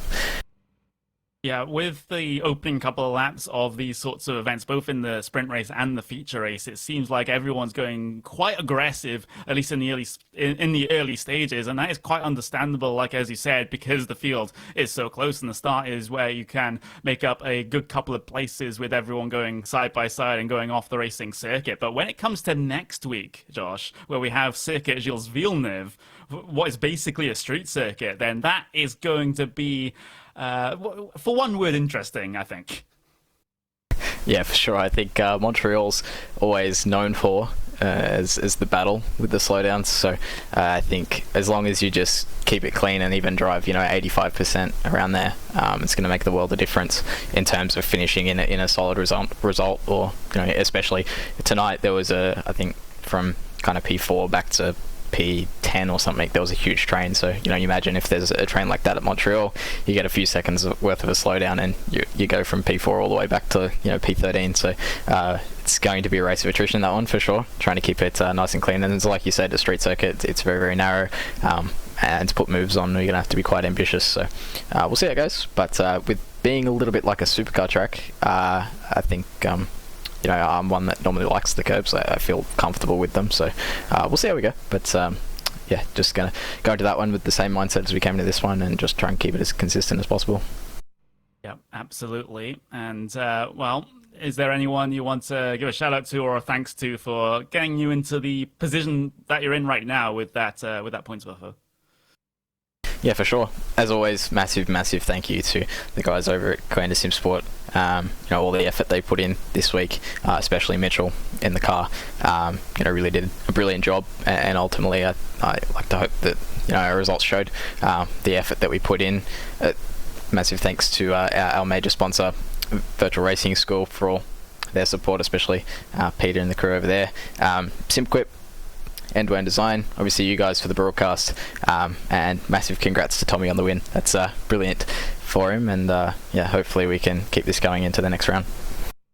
Yeah, with the opening couple of laps of these sorts of events, both in the sprint race and the feature race, it seems like everyone's going quite aggressive, at least in the early stages, and that is quite understandable, like as you said, because the field is so close, and the start is where you can make up a good couple of places with everyone going side by side and going off the racing circuit. But when it comes to next week, Josh, where we have Circuit Gilles Villeneuve, what is basically a street circuit, then that is going to be for one word, interesting, I think. Yeah, for sure. I think Montreal's always known for as the battle with the slowdowns. So I think as long as you just keep it clean and even drive 85% around there, it's going to make the world a difference in terms of finishing in a solid result. Or especially tonight, there was I think from kind of P4 back to P10 or something, there was a huge train. So you imagine if there's a train like that at Montreal, you get a few seconds worth of a slowdown and you go from P4 all the way back to P13. So it's going to be a race of attrition, that one for sure, trying to keep it nice and clean. And it's like you said, the street circuit, it's very, very narrow, and to put moves on, you're gonna have to be quite ambitious. So we'll see how it goes, but with being a little bit like a supercar track, I think I'm one that normally likes the curbs. I feel comfortable with them, so we'll see how we go. But yeah, just gonna go into that one with the same mindset as we came into this one, and just try and keep it as consistent as possible. Yeah, absolutely. And well, is there anyone you want to give a shout out to or a thanks to for getting you into the position that you're in right now with that points buffer? Yeah, for sure. As always, massive thank you to the guys over at Commander Sim Sport. All the effort they put in this week, especially Mitchell in the car, really did a brilliant job. And ultimately, I like to hope that our results showed the effort that we put in. Massive thanks to our major sponsor, Virtual Racing School, for all their support, especially Peter and the crew over there. SimQuip, end-to-end design, obviously you guys for the broadcast, and massive congrats to Tommy on the win. That's brilliant for him, and hopefully we can keep this going into the next round.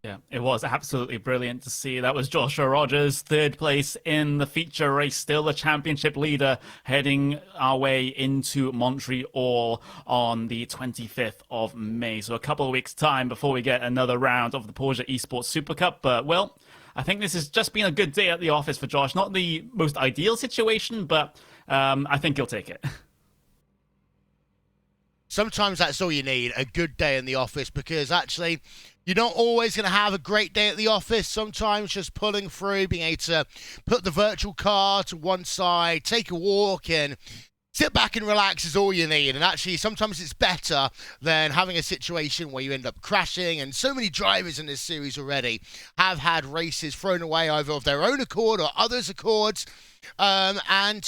Yeah, it was absolutely brilliant to see. That was Joshua Rogers, third place in the feature race, still the championship leader, heading our way into Montreal on the 25th of May. So a couple of weeks' time before we get another round of the Porsche Esports Supercup. But, well, I think this has just been a good day at the office for Josh. Not the most ideal situation, but I think he'll take it. Sometimes that's all you need, a good day in the office, because actually you're not always going to have a great day at the office. Sometimes just pulling through, being able to put the virtual car to one side, take a walk, and sit back and relax is all you need. And actually, sometimes it's better than having a situation where you end up crashing. And so many drivers in this series already have had races thrown away either of their own accord or others' accords. And,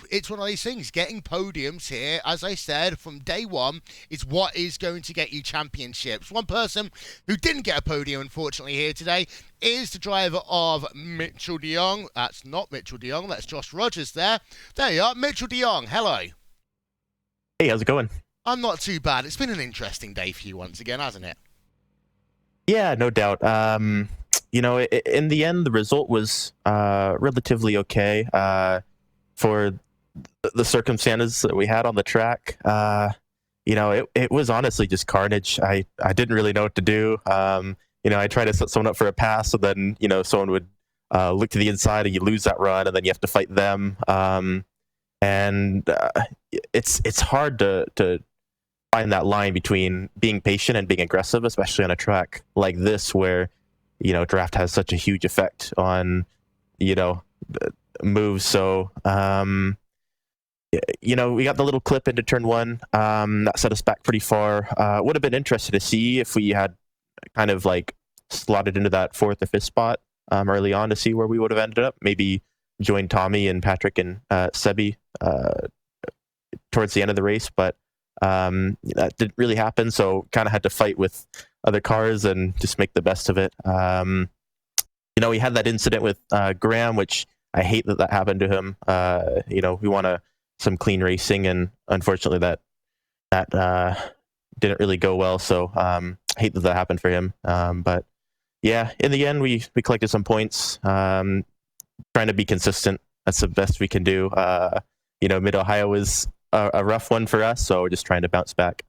it's one of these things. Getting podiums here, as I said, from day one, is what is going to get you championships. One person who didn't get a podium, unfortunately, here today is the driver of Mitchell de Jong. That's not Mitchell de Jong. That's Josh Rogers there. There you are. Mitchell de Jong. Hello. Hey, how's it going? I'm not too bad. It's been an interesting day for you once again, hasn't it? Yeah, no doubt. In the end, the result was relatively okay for the circumstances that we had on the track. It was honestly just carnage. I didn't really know what to do. I tried to set someone up for a pass, and then someone would look to the inside, and you lose that run, and then you have to fight them. It's hard to find that line between being patient and being aggressive, especially on a track like this where draft has such a huge effect on moves. So we got the little clip into turn one that set us back pretty far. Would have been interested to see if we had kind of like slotted into that fourth or fifth spot early on, to see where we would have ended up. Maybe joined Tommy and Patrick and Sebi towards the end of the race, but that didn't really happen, so kind of had to fight with other cars and just make the best of it. We had that incident with Graham, which I hate that happened to him. We want some clean racing, and unfortunately that didn't really go well, so I hate that happened for him. But yeah, in the end, we collected some points. Trying to be consistent. That's the best we can do. Mid-Ohio was a rough one for us, so we're just trying to bounce back.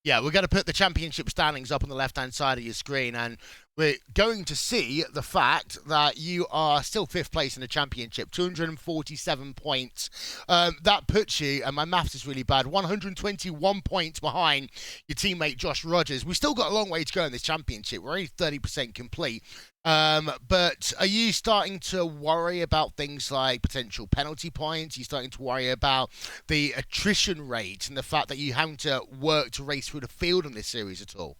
Yeah, we're going to put the championship standings up on the left-hand side of your screen, and we're going to see the fact that you are still fifth place in the championship, 247 points. That puts you, and my maths is really bad, 121 points behind your teammate Josh Rogers. We've still got a long way to go in this championship. We're only 30% complete. But are you starting to worry about things like potential penalty points? Are you starting to worry about the attrition rate and the fact that you having to work to race through the field in this series at all?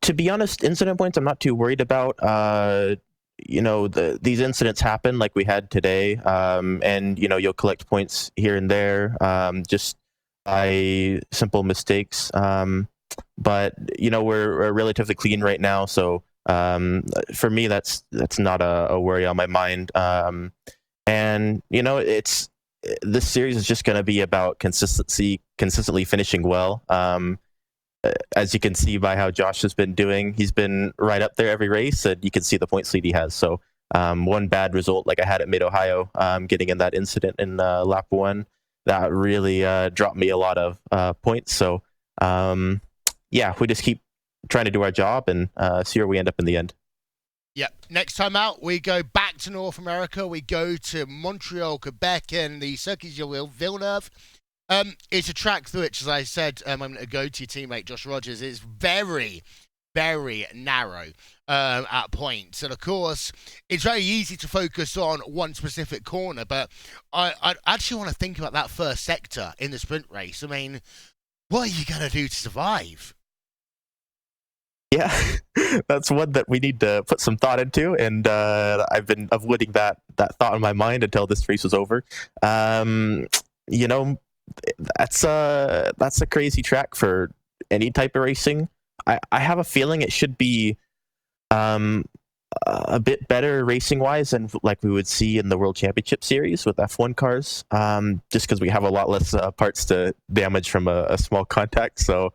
To be honest, incident points I'm not too worried about. These incidents happen like we had today, and you'll collect points here and there, just by simple mistakes. But we're relatively clean right now, so for me that's not a worry on my mind. And this series is just going to be about consistently finishing well. As you can see by how Josh has been doing, he's been right up there every race, and you can see the points lead he has. So one bad result like I had at Mid-Ohio, getting in that incident in lap 1, that really dropped me a lot of points. So we just keep trying to do our job and see where we end up in the end. Yep. Next time out, we go back to North America. We go to Montreal, Quebec, and the Circuit Gilles Villeneuve. It's a track through which, as I said a moment ago to your teammate Josh Rogers, is very, very narrow at points. And, of course, it's very easy to focus on one specific corner, but I actually want to think about that first sector in the sprint race. I mean, what are you going to do to survive? Yeah, that's one that we need to put some thought into, and I've been avoiding that thought in my mind until this race was over. That's a crazy track for any type of racing. I have a feeling it should be a bit better racing wise than like we would see in the World Championship Series with F1 cars, just because we have a lot less parts to damage from a small contact. So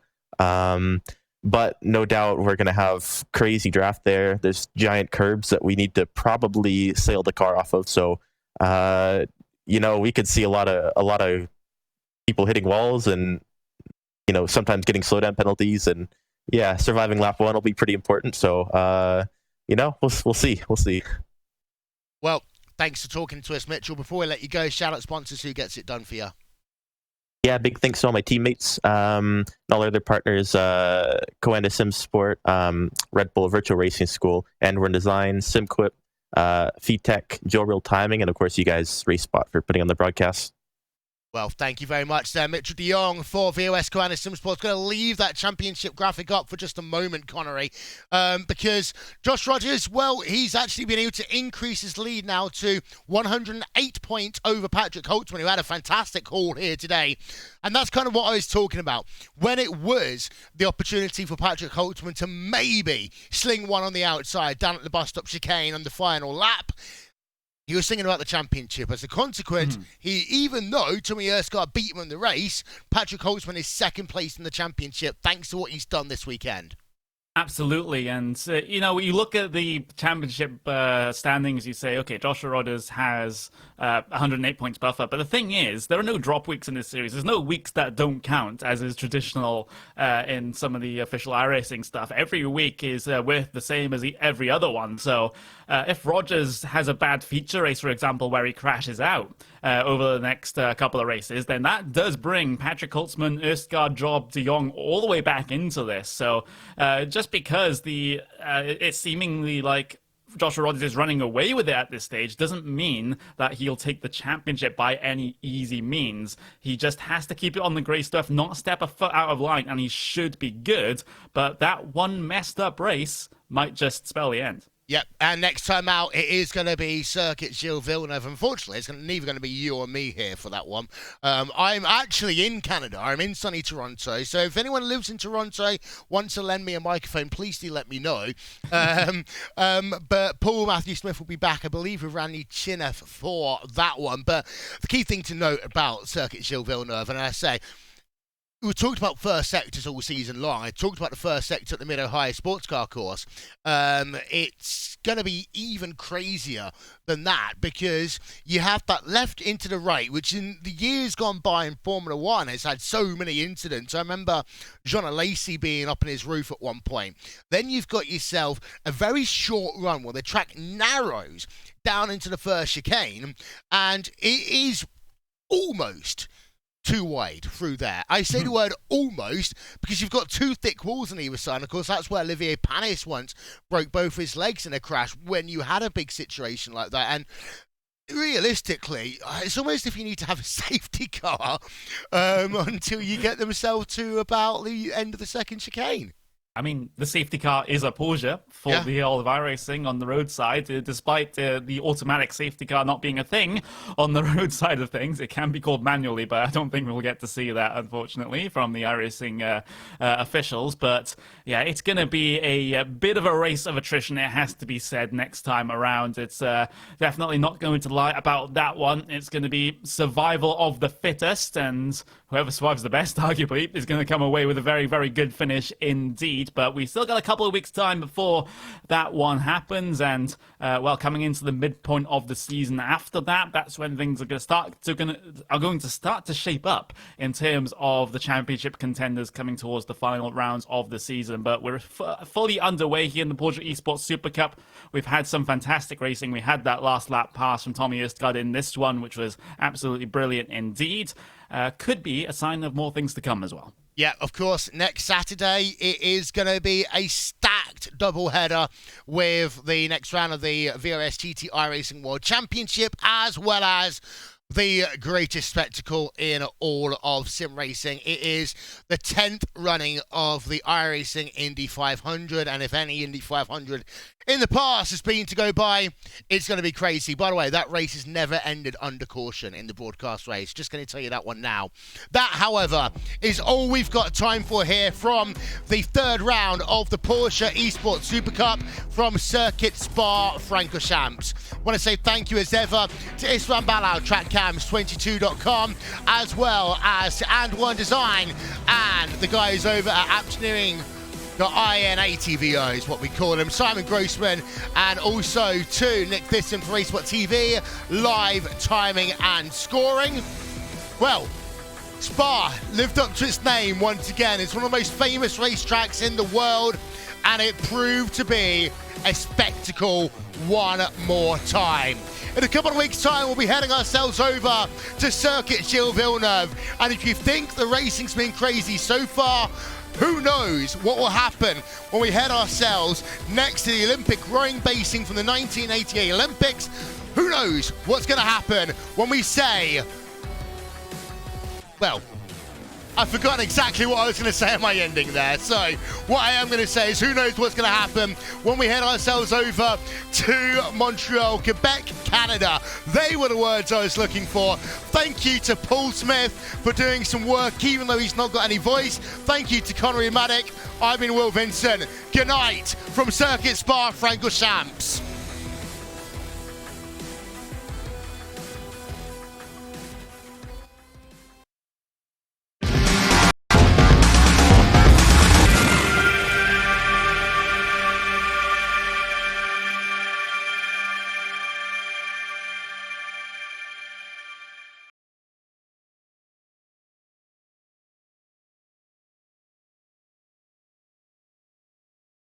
but no doubt we're going to have crazy draft there. There's giant curbs that we need to probably sail the car off of. So we could see a lot of people hitting walls and sometimes getting slowdown penalties, and surviving lap 1 will be pretty important. So we'll see. Well, thanks for talking to us, Mitchell. Before we let you go, shout out sponsors who gets it done for you. Yeah, big thanks to all my teammates, and all other partners, Coanda Sim Sport, Red Bull Virtual Racing School, N1 Design, SimQuip, FeedTech, Joe Real Timing, and of course you guys, RaceSpot, for putting on the broadcast. Well, thank you very much there, Mitchell de Jong for VOS Coanda Sim Sports. Going to leave that championship graphic up for just a moment, Connery, because Josh Rogers, well, he's actually been able to increase his lead now to 108 points over Patrick Holtzman, who had a fantastic haul here today. And that's kind of what I was talking about. When it was the opportunity for Patrick Holtzman to maybe sling one on the outside down at the bus stop chicane on the final lap, he was thinking about the championship. As a consequence, even though Tommy Erskine beat him in the race, Patrick Holtzman is second place in the championship thanks to what he's done this weekend. Absolutely, and you look at the championship standings, you say, okay, Joshua Rogers has 108 points buffer, but the thing is, there are no drop weeks in this series. There's no weeks that don't count, as is traditional in some of the official iRacing stuff. Every week is worth the same as every other one, so if Rogers has a bad feature race, for example, where he crashes out over the next couple of races, then that does bring Patrick Holtzman, Erskine, Job, de Jong all the way back into this. So just because it's seemingly like Joshua Rogers is running away with it at this stage doesn't mean that he'll take the championship by any easy means. He just has to keep it on the grey stuff, not step a foot out of line, and he should be good. But that one messed up race might just spell the end. Yep, and next time out, it is going to be Circuit Gilles Villeneuve. Unfortunately, it's neither going to be you or me here for that one. I'm actually in Canada. I'm in sunny Toronto. So if anyone lives in Toronto wants to lend me a microphone, please do let me know. But Paul Matthew Smith will be back, I believe, with Randy Chinef for that one. But the key thing to note about Circuit Gilles Villeneuve, and I say, we talked about first sectors all season long. I talked about the first sector at the Mid-Ohio sports car course. It's going to be even crazier than that because you have that left into the right, which in the years gone by in Formula One has had so many incidents. I remember Jean Alesi being up in his roof at one point. Then you've got yourself a very short run where the track narrows down into the first chicane, and it is almost too wide through there. I say the word almost because you've got two thick walls on either side. Of course, that's where Olivier Panis once broke both his legs in a crash when you had a big situation like that. And realistically, it's almost if you need to have a safety car until you get themselves to about the end of the second chicane. I mean, the safety car is a Porsche for the all of iRacing on the roadside. Despite the automatic safety car not being a thing on the roadside of things, it can be called manually, but I don't think we'll get to see that, unfortunately, from the iRacing officials. But yeah, it's going to be a bit of a race of attrition, it has to be said, next time around. It's definitely not going to lie about that one. It's going to be survival of the fittest, and whoever survives the best, arguably, is going to come away with a very, very good finish indeed. But we still got a couple of weeks' time before that one happens, and well, coming into the midpoint of the season after that, that's when things are going to start to shape up in terms of the championship contenders coming towards the final rounds of the season. But we're fully underway here in the Porsche Esports Supercup. We've had some fantastic racing. We had that last lap pass from Tommy Østgaard in this one, which was absolutely brilliant indeed. Could be a sign of more things to come as well. Yeah, of course, next Saturday it is going to be a stacked doubleheader with the next round of the VRS GT iRacing World Championship, as well as the greatest spectacle in all of sim racing. It is the 10th running of the iRacing Indy 500, and if any Indy 500 in the past has been to go by, it's going to be crazy. By the way, that race has never ended under caution in the broadcast race. Just going to tell you that one now. That, however, is all we've got time for here from the third round of the Porsche Esports Super Cup from Circuit Spa Francorchamps. I want to say thank you as ever to Isran Balau, TrackCams22.com, as well as to And One Design and the guys over at Aptioneering. The IN80VO is what we call him, Simon Grossman, and also to Nick Thiston for RaceSpotTV, live timing and scoring. Well, Spa lived up to its name once again. It's one of the most famous racetracks in the world, and it proved to be a spectacle one more time. In a couple of weeks' time, we'll be heading ourselves over to Circuit Gilles Villeneuve, and if you think the racing's been crazy so far, who knows what will happen when we head ourselves next to the Olympic rowing basing from the 1988 Olympics. Who knows what's going to happen when we say, well, I've forgotten exactly what I was going to say at my ending there. So what I am going to say is who knows what's going to happen when we head ourselves over to Montreal, Quebec, Canada. They were the words I was looking for. Thank you to Paul Smith for doing some work, even though he's not got any voice. Thank you to Connery Maddock. I've been Will Vincent. Good night from Circuit Spa Francorchamps.